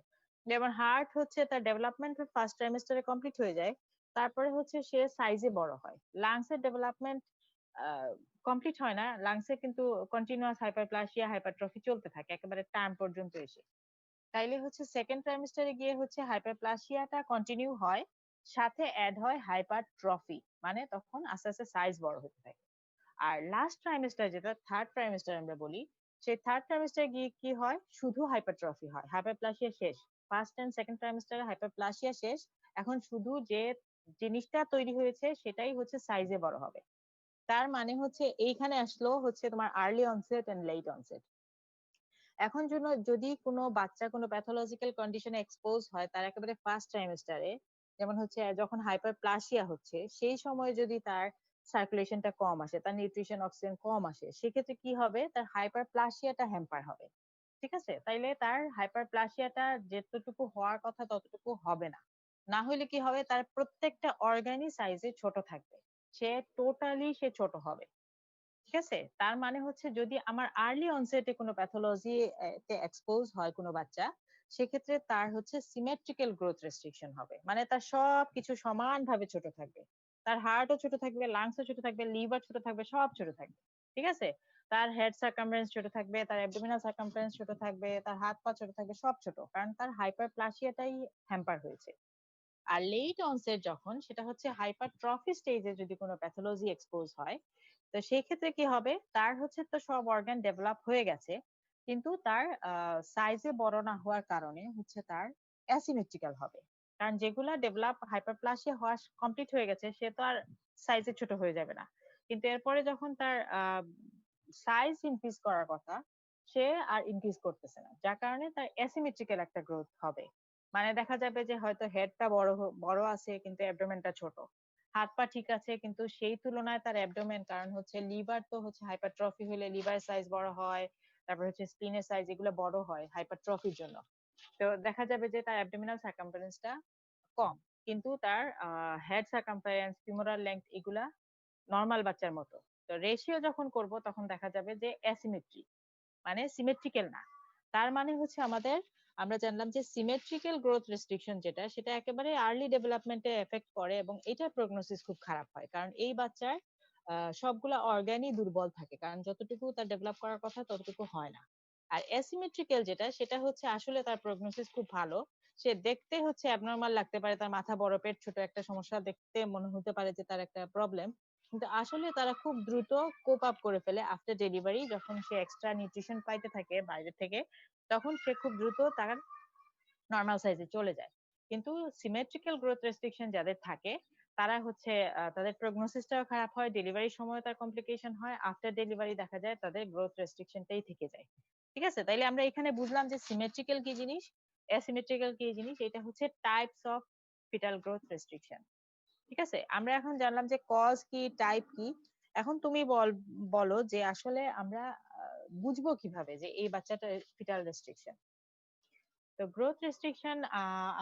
যেমন হার্ট হচ্ছে তার ডেভেলপমেন্ট ফার্স্ট ট্রাইমেস্টারে কমপ্লিট হয়ে যায়, তারপরে হচ্ছে সে সাইজে বড় হয়। লাংস এর ডেভেলপমেন্ট কমপ্লিট হয় না, লাংসে কিন্তু কন্টিনিউয়াস হাইপারপ্লাসিয়া হাইপারট্রফি চলতে থাকে একেবারে টার্ম পর্যন্ত এসে। তাইলে হচ্ছে সেকেন্ড ট্রাইমেস্টারে গিয়ে হচ্ছে হাইপারপ্লাসিয়াটা কন্টিনিউ হয়, সাথে অ্যাড হয় হাইপারট্রফি, মানে তখন আস্তে আস্তে সাইজ বড় হতে থাকে। আর লাস্ট ট্রাইমেস্টার যেটা থার্ড ট্রাইমেস্টার আমরা বলি, সেই থার্ড ট্রাইমেস্টারে গিয়ে কি হয়, শুধু হাইপারট্রফি হয়, হাইপারপ্লাসিয়া শেষ। ফার্স্ট এন্ড সেকেন্ড ট্রাইমেস্টারে হাইপারপ্লাসিয়া শেষ, এখন শুধু যে জিনিসটা তৈরি হয়েছে সেটাই হচ্ছে সাইজে বড় হবে। তার মানে হচ্ছে এইখানে আসলো হচ্ছে তোমার early onset and late onset. এখন জন্য যদি কোনো বাচ্চা কোনো প্যাথোলজিক্যাল কন্ডিশনে এক্সপোজ হয় তার একেবারে ফার্স্ট ট্রাইমেস্টারে, যেমন হচ্ছে যখন হাইপারপ্লাসিয়া হচ্ছে, সেই সময় যদি তার সার্কুলেশনটা কম আসে, তার নিউট্রিশন অক্সিজেন কম আসে, সেক্ষেত্রে কি হবে, তার হাইপারপ্লাসিয়াটা হ্যাম্পার হবে। ঠিক আছে, তাইলে তার হাইপারপ্লাসিয়াটা যেতটুকু হওয়ার কথা ততটুকু হবে না। না হলে কি হবে, তার প্রত্যেকটা অর্গানই সাইজে ছোট থাকবে, সে ছোট হবে। ঠিক আছে, তার মানে হচ্ছে যদি আমার আর্লি অনসেটে কোনো প্যাথোলজি তে এক্সপোজ হয় কোনো বাচ্চা, সেক্ষেত্রে তার হচ্ছে সিমেট্রিক্যাল গ্রোথ রেস্ট্রিকশন হবে, মানে তার সবকিছু সমানভাবে ছোট থাকবে। তার হার্টও ছোট থাকবে, লাংসও ছোট থাকবে, লিভার ছোট থাকবে, সব ছোট থাকবে। ঠিক আছে? তার হেড সার্কামফারেন্স ছোট থাকবে, তার অ্যাবডোমিনাল সার্কামফারেন্স ছোট থাকবে, তার হাত পা ছোট থাকবে, সব ছোট, কারণ তার হাইপারপ্লাসিয়াটাই হ্যাম্পার হয়েছে। আর লেট অনসেট যখন, সেটা হচ্ছে হাইপারট্রফি স্টেজে যদি কোনো প্যাথোলজি এক্সপোজ হয়, তো সেই ক্ষেত্রে কি হবে, তার হচ্ছে তো সব অর্গান ডেভেলপ হয়ে গেছে, কিন্তু তার সাইজে বড় না হওয়ার কারণে হচ্ছে তার অ্যাসিমেট্রিক্যাল হবে। কারণ যেগুলা ডেভেলপ হাইপারপ্লাসিয়া হওয়া কমপ্লিট হয়ে গেছে, সে তো আর সাইজে ছোট হয়ে যাবে না, কিন্তু এরপরে যখন তার সাইজ ইনক্রিজ করার কথা, সে আর ইনক্রিজ করতেছে না, যার কারণে তার অ্যাসিমেট্রিক্যাল একটা গ্রোথ হবে। মানে দেখা যাবে যে হয়তো হেডটা বড় আছে কিন্তু অ্যাবডোমেনটা ছোট, হাত পা ঠিক আছে কিন্তু সেই তুলনায় তার অ্যাবডোমেন, কারণ হচ্ছে লিভার তো হচ্ছে হাইপারট্রফি হলে লিভার সাইজ বড় হয়, তারপর হচ্ছে স্প্লিনের সাইজ, এগুলো বড় হয় হাইপারট্রফির জন্য। তো দেখা যাবে যে তার অ্যাবডোমিনাল সার্কামফারেন্সটা কম, কিন্তু তার হেড সার্কামফারেন্স, ফিমোরাল লেংথ এগুলা নর্মাল বাচ্চার মতো। তো রেশিও যখন করব তখন দেখা যাবে যে অ্যাসিমেট্রি, মানে সিমেট্রিক্যাল না। তার মানে হচ্ছে আমাদের, আমরা জানলাম যে সিমেট্রিক্যাল গ্রোথ রেস্ট্রিকশন যেটা, সেটা একেবারে আর্লি ডেভেলপমেন্টে এফেক্ট করে এবং এটার প্রগনোসিস খুব খারাপ হয়, কারণ এই বাচ্চার সবগুলা অর্গানই দুর্বল থাকে, কারণ যতটুকু তার ডেভেলপ করার কথা ততটুকু হয় না। আর অ্যাসিমেট্রিক্যাল যেটা, সেটা হচ্ছে আসলে তার প্রগনোসিস খুব ভালো। সে দেখতে হচ্ছে অ্যাবনর্মাল লাগতে পারে, তার মাথা বড়, পেট ছোট, একটা সমস্যা দেখতে মনে হতে পারে যে তার একটা প্রবলেম, কিন্তু আসলে তারা খুব দ্রুত কোপ আপ করে ফেলে আফটার ডেলিভারি। যখন সে এক্সট্রা নিউট্রিশন পাইতে থাকে বাইরে থেকে, তখন সে খুব দ্রুত তার নর্মাল সাইজে চলে যায়। কিন্তু সিমেট্রিক্যাল গ্রোথ রেস্ট্রিকশন যাদের থাকে, তারা হচ্ছে তাদের প্রগনোসিসটাও খারাপ হয়, ডেলিভারির সময় তার কমপ্লিকেশন হয়, আফটার ডেলিভারি দেখা যায় তাদের গ্রোথ রেস্ট্রিকশনটাই থেকে যায়। ঠিক আছে? তাইলে আমরা এখানে বুঝলাম যে সিমেট্রিক্যাল কি জিনিস, অ্যাসিমেট্রিক্যাল কি জিনিস। এটা হচ্ছে types of foetal growth restriction. ঠিক আছে? আমরা এখন জানলাম যে কজ কি, টাইপ কি। এখন তুমি বলো যে আসলে আমরা বুঝবো কিভাবে যে এই বাচ্চাটা ফিটাল রেস্ট্রিকশন। তো গ্রোথ রেস্ট্রিকশন,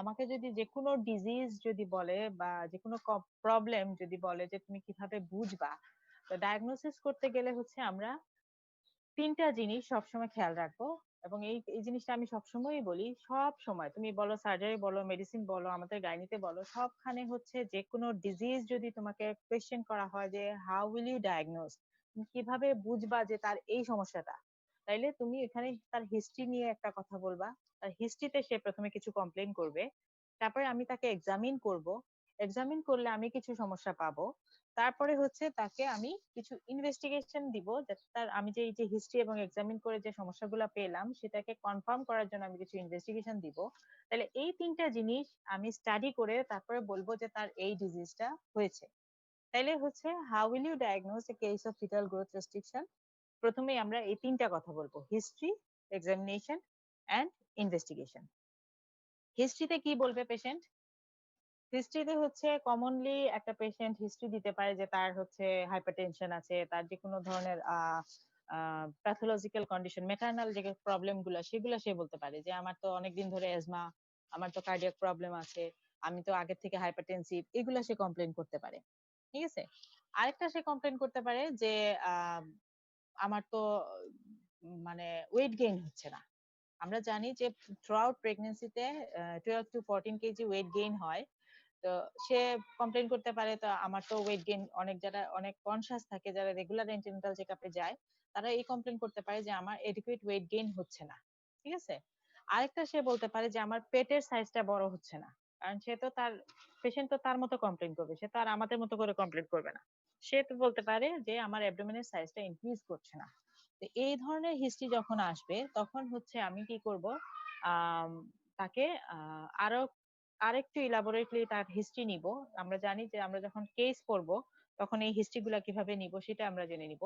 আমাকে যদি যে কোনো ডিজিজ যদি বলে বা যে কোনো প্রবলেম যদি বলে যে তুমি কিভাবে বুঝবা, তো ডায়াগনোসিস করতে গেলে হচ্ছে আমরা তিনটা জিনিস সবসময় খেয়াল রাখবো। এবং এই এই জিনিসটা আমি সবসময়ই বলি, সব সময় তুমি বলো, সার্জারি বলো, মেডিসিন বলো, আমাদের গাইনিতে বলো, সবখানে হচ্ছে যে কোনো ডিজিজ যদি তোমাকে কোয়েশ্চেন করা হয় যে হাউ উইল ইউ ডায়াগনোস, তুমি কিভাবে বুঝবা যে তার এই সমস্যাটা, তাইলে তুমি এখানে তার হিস্ট্রি নিয়ে একটা কথা বলবা। তার হিস্ট্রিতে সে প্রথমে কিছু কমপ্লেন করবে, তারপরে আমি তাকে এক্সামিন করব, এক্সামিন করলে আমি কিছু সমস্যা পাবো, তারপরে হচ্ছে তাকে আমি কিছু ইনভেস্টিগেশন দিব, যাতে তার আমি যে এই যে হিস্ট্রি এবং এক্সামিন করে যে সমস্যাগুলো পেলাম সেটাকে কনফার্ম করার জন্য আমি কিছু ইনভেস্টিগেশন দিব। তাহলে এই তিনটা জিনিস আমি স্টাডি করে তারপরে বলবো যে তার এই ডিজিজটা হয়েছে। তাইলে হচ্ছে how will you diagnose a case of foetal growth restriction, প্রথমেই আমরা এই তিনটা কথা বলবো: হিস্ট্রি, এক্সামিনেশন এন্ড ইনভেস্টিগেশন। হিস্ট্রিতে কি বলবে পেশেন্ট? হিস্ট্রিতে হচ্ছে কমনলি একটা পেশেন্ট হিস্ট্রি দিতে পারে যে তার হচ্ছে হাইপারটেনশন আছে, তার যে কোনো ধরনের প্যাথোলজিক্যাল কন্ডিশন, মেটার্নাল যে প্রবলেম গুলা সেগুলা সে বলতে পারে যে আমার তো অনেকদিন ধরে এজমা, আমার তো কার্ডিয়াক প্রবলেম আছে, আমি তো আগের থেকে হাইপারটেনসিভ, এগুলা সে কমপ্লেন করতে পারে। ঠিক আছে? আরেকটা সে কমপ্লেন করতে পারে যে আহ আমার তো মানে ওয়েট গেইন হচ্ছে না। আমরা জানি যে থ্রু আউট প্রেগনেন্সিতে 12 to 14 কেজি ওয়েট গেইন হয়। তো সে কমপ্লেন করতে পারে, তো আমার তো ওয়েট গেইন, অনেক যারা অনেক কনসিয়াস থাকে, যারা রেগুলার এন্টিনাটাল চেকআপে যায়, তারা এই কমপ্লেন করতে পারে যে আমার এডিকুয়েট ওয়েট গেইন হচ্ছে না। ঠিক আছে? আরেকটা সে বলতে পারে যে আমার পেটের সাইজটা বড় হচ্ছে না, কারণ সে তো তার পেশেন্ট তো তার মতো কমপ্লেন করবে, সে তো আর আমাদের মতো করে কমপ্লেন করবে না। সে তো বলতে পারে যে আমার অ্যাবডোমেনের সাইজটা ইনক্রিজ করছে না। তো এই ধরনের হিস্ট্রি যখন আসবে তখন হচ্ছে আমি কি করব, আম, তাকে আরো আরেকটু ইলাবোরেটলি তার হিস্ট্রি নিব। আমরা জানি যে আমরা যখন কেস করব তখন এই হিস্ট্রি গুলা কিভাবে নিব সেটা আমরা জেনে নিব।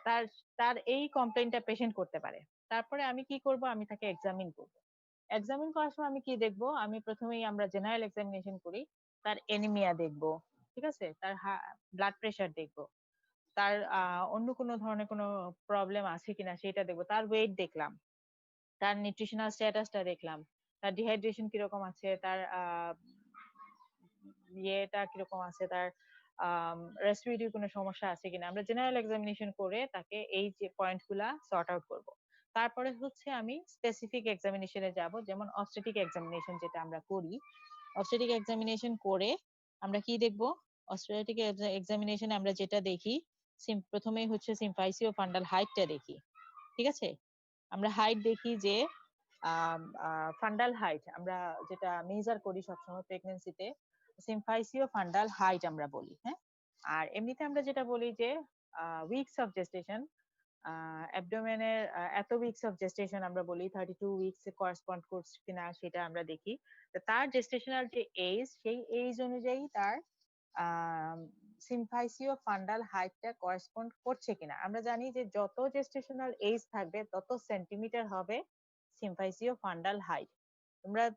তার তার এই কমপ্লেইনটা পেশেন্ট করতে পারে। তারপরে আমি কি করব, আমি তাকে এক্সামিন করব। এক্সামিন করার সময় আমি কি দেখব, আমি প্রথমেই আমরা জেনারেল এক্সামিনেশন করি, তার এনিমিয়া দেখব। ঠিক আছে? তার ব্লাড প্রেশার দেখব, তার অন্য কোনো ধরনের কোনো প্রবলেম আছে কিনা সেটা দেখবো, তার ওয়েট দেখলাম, তার নিউট্রিশনাল স্ট্যাটাসটা দেখলাম, তার ডিহাইড্রেশন কিরকম আছে, তার ইয়েটা কিরকম আছে, তার রেসপিরেটরি কোনো সমস্যা আছে কিনা। আমরা জেনারেল এক্সামিনেশন করে তাকে এই যে পয়েন্ট গুলা সর্ট আউট করব। তারপরে হচ্ছে আমি স্পেসিফিক এক্সামিনেশনে যাব, যেমন অবস্টেটিক এক্সামিনেশন যেটা আমরা করি। অবস্টেটিক এক্সামিনেশন করে আমরা কি দেখব, অস্ট্রেলিয়াটিক এক্সামিনেশনে আমরা যেটা দেখি, প্রথমেই হচ্ছে সিম্পাইসিও ফান্ডাল হাইটটা দেখি, ঠিক আছে? আমরা হাইট দেখি যে ফান্ডাল হাইট আমরা যেটা মেজার করি সবসময় প্রেগনেন্সিতে, সিম্পাইসিও ফান্ডাল হাইট আমরা বলি, হ্যাঁ? আর এমনিতে আমরা যেটা বলি যে উইকস অফ জেস্টেশন, অ্যাবডোমেনের এত উইকস অফ জেস্টেশন আমরা বলি, 32 উইকস করেসপন্ড করছে কিনা সেটা আমরা দেখি। তো তার জেস্টেশনাল যে এজ, সেই এজ অনুযায়ী তার সিম্পাইসিও ফান্ডাল হাইটটা করেসপন্ড করছে কিনা। আমরা জানি যে যত জেস্টেশনাল এজ থাকবে তত সেন্টিমিটার হবে সিম্পাইসিও ফান্ডাল হাইট।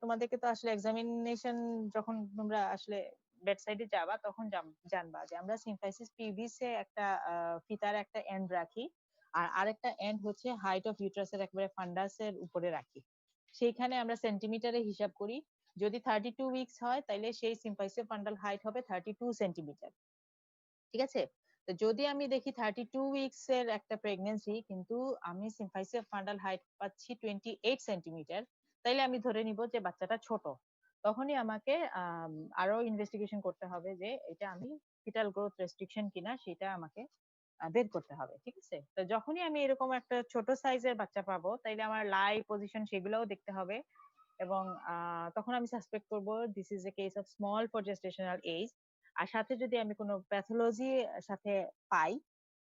তোমাদেরকে তো আসলে এক্সামিনেশন যখন তোমরা আসলে বেড সাইডে যাবা তখন জানবা যে আমরা সিম্পাইসিস পিভিসে একটা ফিতার একটা এন্ড রাখি, আর আরেকটা এন্ড হচ্ছে হাইট অফ ইউট্রাসের একেবারে ফান্ডাসের উপরে রাখি। সেইখানে আমরা সেন্টিমিটারে হিসাব করি। যদি 32 উইকস হয় তাহলে সেই সিম্পাইসিও ফান্ডাল হাইট হবে 32 সেন্টিমিটার, ঠিক আছে? তো যদি আমি দেখি 32 উইকস এর একটা প্রেগন্যান্সি কিন্তু আমি সিম্পাইসিও ফান্ডাল হাইট পাচ্ছি 28 সেন্টিমিটার, তাইলে আমি ধরে নিব যে বাচ্চাটা ছোট। তখনই আমাকে আরো ইনভেস্টিগেশন করতে হবে যে এটা আমি ফিটাল গ্রোথ রেস্ট্রিকশন কিনা সেটা আমাকে বের করতে হবে, ঠিক আছে? তো যখনই আমি এরকম একটা ছোট সাইজের বাচ্চা পাবো তাইলে আমার লাই পজিশন সেগুলোও দেখতে হবে, এবং তখন আমি সাসপেক্ট করব this is a case of small for gestational age. আর সাথে যদি আমি কোনো প্যাথোলজি সাথে পাই,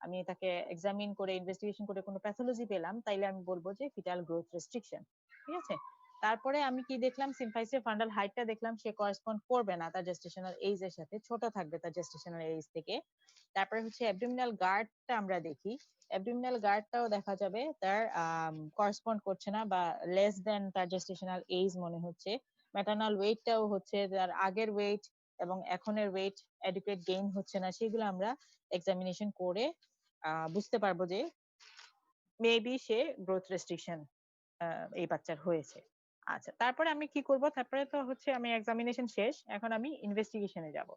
আমি তাকে এক্সামিন করে ইনভেস্টিগেশন করে কোনো প্যাথোলজি পেলাম, তাইলে আমি বলবো যে ফিটাল গ্রোথ রেস্ট্রিকশন, ঠিক আছে? তারপরে আমি কি দেখলাম, সিম্পাইসিও ফান্ডাল হাইটটা দেখলাম সে করেসপন্ড করবে না তার জেস্টেশনাল এজ এর সাথে, ছোট থাকবে তার জেস্টেশনাল এজ থেকে। তারপরে হচ্ছে অ্যাবডোমিনাল গার্ডটা আমরা দেখি, অ্যাবডোমিনাল গার্ডটাও দেখা যাবে তার করেসপন্ড করছে না বা লেস দেন তার জেস্টেশনাল এজ মনে হচ্ছে। ম্যাটার্নাল ওয়েটটাও হচ্ছে তার আগের ওয়েট এবং এখনের ওয়েট অ্যাডিকুয়েট গেইন হচ্ছে না, সেগুলো আমরা এক্সামিনেশন করে বুঝতে পারবো যে মেবি সে গ্রোথ রেস্ট্রিকশন এই বাচ্চার হয়েছে। আচ্ছা, তারপরে আমি কি করব? তারপরে তো হচ্ছে আমি এক্সামিনেশন শেষ, এখন আমি ইনভেস্টিগেশনে যাব।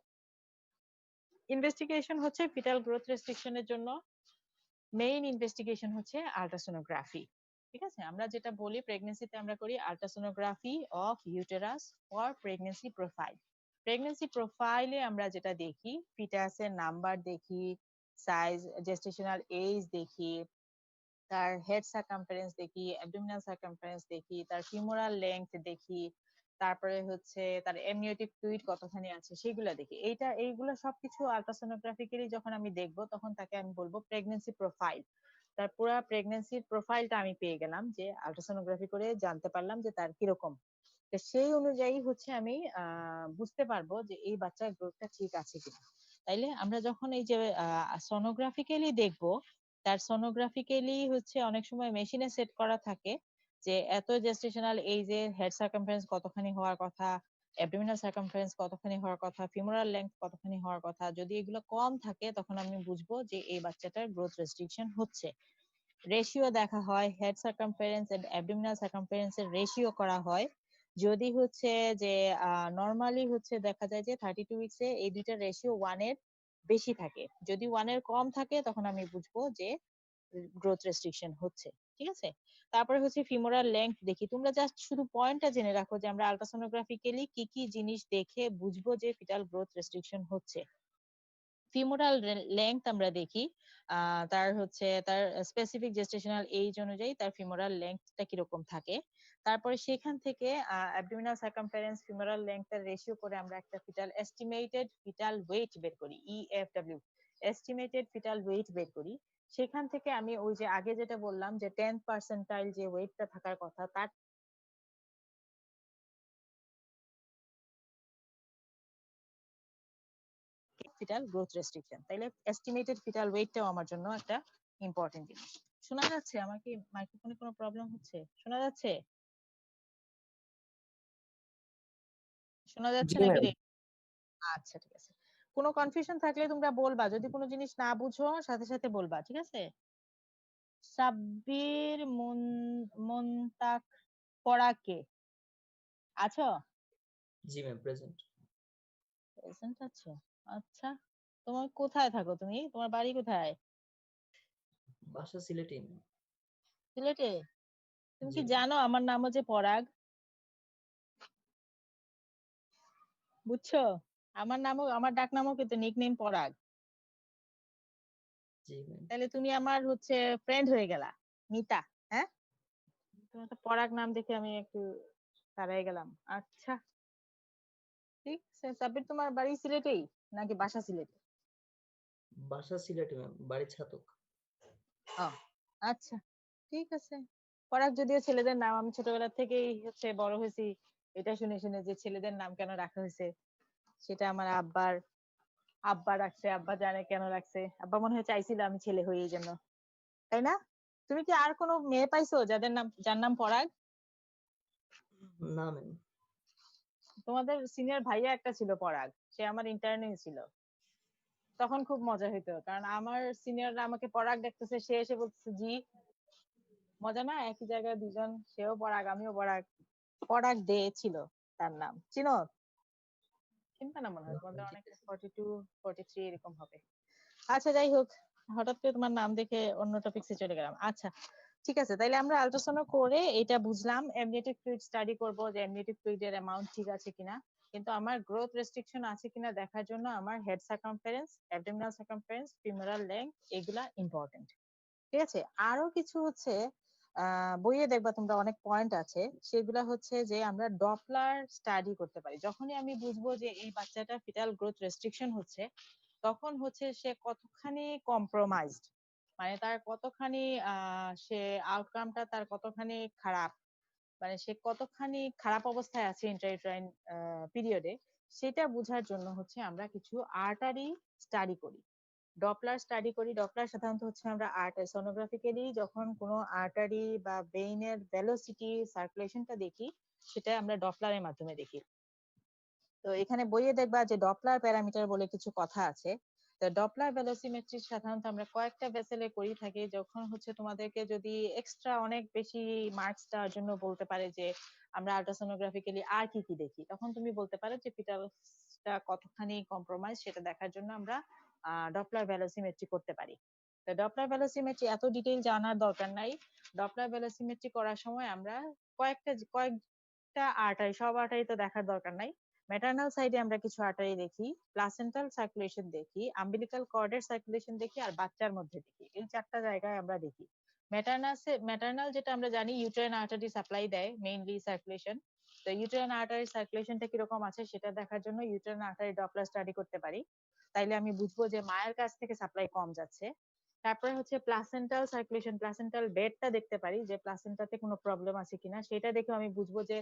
ইনভেস্টিগেশন হচ্ছে ফিটাল গ্রোথ রেস্ট্রিকশনের জন্য মেইন ইনভেস্টিগেশন হচ্ছে আল্ট্রাসোনোগ্রাফি, ঠিক আছে? আমরা যেটা বলি প্রেগন্যান্সিতে আমরা করি ultrasonography of uterus for pregnancy profile. Pregnancy প্রোফাইলে আমরা যেটা দেখি ফিটাসের নাম্বার দেখি, সাইজ, জেস্টেশনাল এজ দেখি, তার হেড সার্কামফারেন্স দেখি, অ্যাবডোমিনাল সার্কামফারেন্স দেখি, তার ফিমোরাল লেংথ দেখি, তারপরে হচ্ছে তার এমনিওটিক ফ্লুইড কতখানি আছে সেগুলো দেখি। এইগুলো সবকিছু আল্ট্রাসোনোগ্রাফিক্যালি যখন আমি দেখবো তখন তাকে আমি বলবো প্রেগন্যান্সি প্রোফাইল। তার পুরো প্রেগন্যান্সির প্রোফাইলটা আমি পেয়ে গেলাম, যে আল্ট্রাসোনোগ্রাফি করে জানতে পারলাম যে তার কিরকম। তো সেই অনুযায়ী হচ্ছে আমি বুঝতে পারবো যে এই বাচ্চার গ্রোথটা ঠিক আছে কিনা। তাইলে আমরা যখন এই যে সোনোগ্রাফিক্যালি দেখবো, তার সোনোগ্রাফিক্যালি হচ্ছে অনেক সময় মেশিনে সেট করা থাকে যে এত জেস্টেশনাল এই যে হেড সার্কামফারেন্স কতখানি হওয়ার কথা, অ্যাবডোমিনাল সার্কামফারেন্স কতখানি হওয়ার কথা, ফিমোরাল লেংথ কতখানি হওয়ার কথা। যদি এগুলো কম থাকে তখন আমি বুঝবো যে এই বাচ্চাটার গ্রোথ রেস্ট্রিকশন হচ্ছে। রেশিও দেখা হয়, head circumference and abdominal circumference এর রেশিও করা হয়। যদি হচ্ছে যে নরমালি হচ্ছে দেখা যায় যে 32 উইকসে এই দুইটার রেশিও 1 এর বেশি থাকে, যদি 1 এর কম থাকে তখন আমি বুঝবো যে গ্রোথ রেস্ট্রিকশন হচ্ছে, ঠিক আছে? তারপরে হচ্ছে ফিমোরাল লেংথ দেখি। তোমরা জাস্ট শুধু পয়েন্টটা জেনে রাখো যে আমরা আল্ট্রাসোনোগ্রাফিক্যালি কি কি জিনিস দেখে বুঝবো যে ফিটাল গ্রোথ রেস্ট্রিকশন হচ্ছে। ফিমোরাল লেংথ আমরা দেখি, তার হচ্ছে তার স্পেসিফিক জেস্টেশনাল এজ অনুযায়ী তার ফিমোরাল লেংথটা কিরকম থাকে। তারপরে সেখান থেকে অ্যাবডোমিনাল সার্কামফারেন্স ফিমোরাল লেংথের রেশিও করে আমরা একটা ফিটাল এস্টিমেটেড ফিটাল ওয়েট বের করি, ইএফডব্লিউ, এস্টিমেটেড ফিটাল ওয়েট বের করি। সেখান থেকে আমি ওই যে আগে যেটা বললাম যে 10th পার্সেন্টাইল যে ওয়েটটা থাকার কথা তার ফিটাল গ্রোথ রেস্ট্রিকশন। তাইলে এস্টিমেটেড ফিটাল ওয়েটটাও আমার জন্য একটা ইম্পর্টেন্ট জিনিস। শোনা যাচ্ছে? আমার কি মাইক্রোফোনে কোনো প্রবলেম হচ্ছে? শোনা যাচ্ছে? শোনা যাচ্ছে জি নাকি ম্যাম। রে? আচ্ছা, ঠিক আছে। কোনো কনফিউশন থাকলে তোমরা বলবা, যদি কোনো জিনিস না বুঝো সাথে সাথে বলবা, ঠিক আছে? সাব্বির মুনতাক পড়াকে আছো? জি ম্যাম, প্রেজেন্ট। প্রেজেন্ট আছো? আচ্ছা, তোমার কোথায় থাকো তুমি? তোমার বাড়ি কোথায়? বাসা সিলেটে ম্যাম। সিলেটে? তুমি জি কি ম্যাম। জানো আমার নাম হচ্ছে পরাগ? বুঝছো? আমার ডাক নামও কিন্তু নিকনেম পরাগ। জি ম্যাম। তাহলে তুমি আমার হচ্ছে ফ্রেন্ড হয়ে গেলা মিতা। হ্যাঁ, তোমার তো পরাগ নাম দেখে আমি একটু তাড়াই গেলাম। আচ্ছা ঠিক আছে। সাব্বির তোমার বাড়ি সিলেটেই নাকি বাসা সিলেটে? বাসা সিলেটে ম্যাম, বাড়ি ছাতক। ও আচ্ছা ঠিক আছে। পরাগ যদিও ছেলেদের নাম, আমি ছোটবেলা থেকেই হচ্ছে বড় হয়েছি এটা শুনে শুনে যে ছেলেদের নাম কেন রাখা হয়েছে সেটা আমার আব্বা রাখছে। আব্বা জানে কেন রাখছে। আব্বা মনে হয় চাইছিল আমি ছেলে হই এই জন্য, তাই না? তুমি কি আর কোনো মেয়ে পাইছো যার নাম পরাগ? না ম্যাম। তোমাদের সিনিয়র ভাইয়া একটা ছিল পরাগ, সে আমার ইন্টার্নে ছিল। তখন খুব মজা হইতো কারণ আমার সিনিয়ররা আমাকে পরাগ ডাকতেছে, সে এসে বলতেছে জি। মজা না, একই জায়গায় দুজন, সেও পরাগ আমিও পরাগ। পরাগ দে ছিল তার নাম, চিনো? চিন্তা না মনে হয়, তোমাদের ঠিক অনেক আছে। 42 43 এরকম হবে। আচ্ছা যাই হোক, হঠাৎ করে তোমার নাম দেখে অন্য টপিকসে চলে গেলাম। আচ্ছা ঠিক আছে, তাইলে আমরা আল্ট্রাসাউন্ড করে এটা বুঝলাম এমনিওটিক ফ্লুইড স্টাডি করব যে এমনিওটিক ফ্লুইডের অ্যামাউন্ট ঠিক আছে কিনা, কিন্তু আমার গ্রোথ রেস্ট্রিকশন আছে কিনা দেখার জন্য আমার head circumference, abdominal circumference, femoral length এগুলা ইম্পর্টেন্ট। ঠিক আছে, আরো কিছু হচ্ছে বইয়ে দেখবা তোমরা অনেক পয়েন্ট আছে, সেগুলা হচ্ছে যে আমরা ডপলার স্টাডি করতে পারি। যখনই আমি বুঝবো যে এই বাচ্চাটা ফিটাল গ্রোথ রেস্ট্রিকশন হচ্ছে, তখন হচ্ছে সে কতখানি কম্প্রোমাইজড, মানে তার কতখানি সে আউটকামটা তার কতখানি খারাপ, মানে সে কতখানি খারাপ অবস্থায় আছে ইন্টারইউটেরাইন পিরিয়ডে, সেটা বোঝার জন্য হচ্ছে আমরা কিছু আর্টারি স্টাডি করি, ডপলার স্টাডি করি। ডপলার সাধারণত হচ্ছে আমরা সোনোগ্রাফিক্যালি যখন কোনো আর্টারি বা ভেইনের ভেলোসিটি সার্কুলেশনটা দেখি, সেটা আমরা ডপলারের মাধ্যমে দেখি। তো এখানে বইয়ে দেখবা যে ডপলার প্যারামিটার বলে কিছু কথা আছে। তো ডপলার ভেলোসিমেট্রি সাধারণত আমরা কয়েকটা ভেসেলে করি থাকি। যখন হচ্ছে তোমাদেরকে যদি এক্সট্রা অনেক বেশি মার্কস দেওয়ার জন্য বলতে পারে যে আমরা আল্ট্রাসোনোগ্রাফিক্যালি আর কি কি দেখি, তখন তুমি বলতে পারো যে ফিটালটা কতখানি কম্প্রোমাইজ সেটা দেখার জন্য আমরা ডপলার ভেলোসিমেট্রি করতে পারি। তো ডপলার ভেলোসিমেট্রি এত ডিটেইল জানার দরকার নাই। ডপলার ভেলোসিমেট্রি করার সময় আমরা কয়েকটা আর্টারি, সব আর্টারি তো দেখার দরকার নাই। ম্যাটার্নাল সাইডে আমরা কিছু আর্টারি দেখি, প্লাসেন্টাল সার্কুলেশন দেখি, আম্বিলিকাল কর্ডের সার্কুলেশন দেখি, আর বাচ্চার মধ্যে দেখি। এই চারটা জায়গায় আমরা দেখি। ম্যাটার্নাল যেটা আমরা জানি ইউটেরাইন আর্টারি সাপ্লাই দেয় মেইনলি সার্কুলেশন। তো ইউটেরাইন আর্টারি সার্কুলেশনটা কিরকম আছে সেটা দেখার জন্য ইউটেরাইন আর্টারি ডপলার স্টাডি করতে পারি। তাইলে আমি বুঝবো যে মায়ের কাছ থেকে সাপ্লাই কম যাচ্ছে। তারপরে হচ্ছে প্লাসেন্টাল সার্কুলেশন, প্লাসেন্টাল বেডটা দেখতে পারি যে প্লাসেন্টাতে কোনো প্রবলেম আছে কিনা, সেটা দেখে আমি বুঝবো যে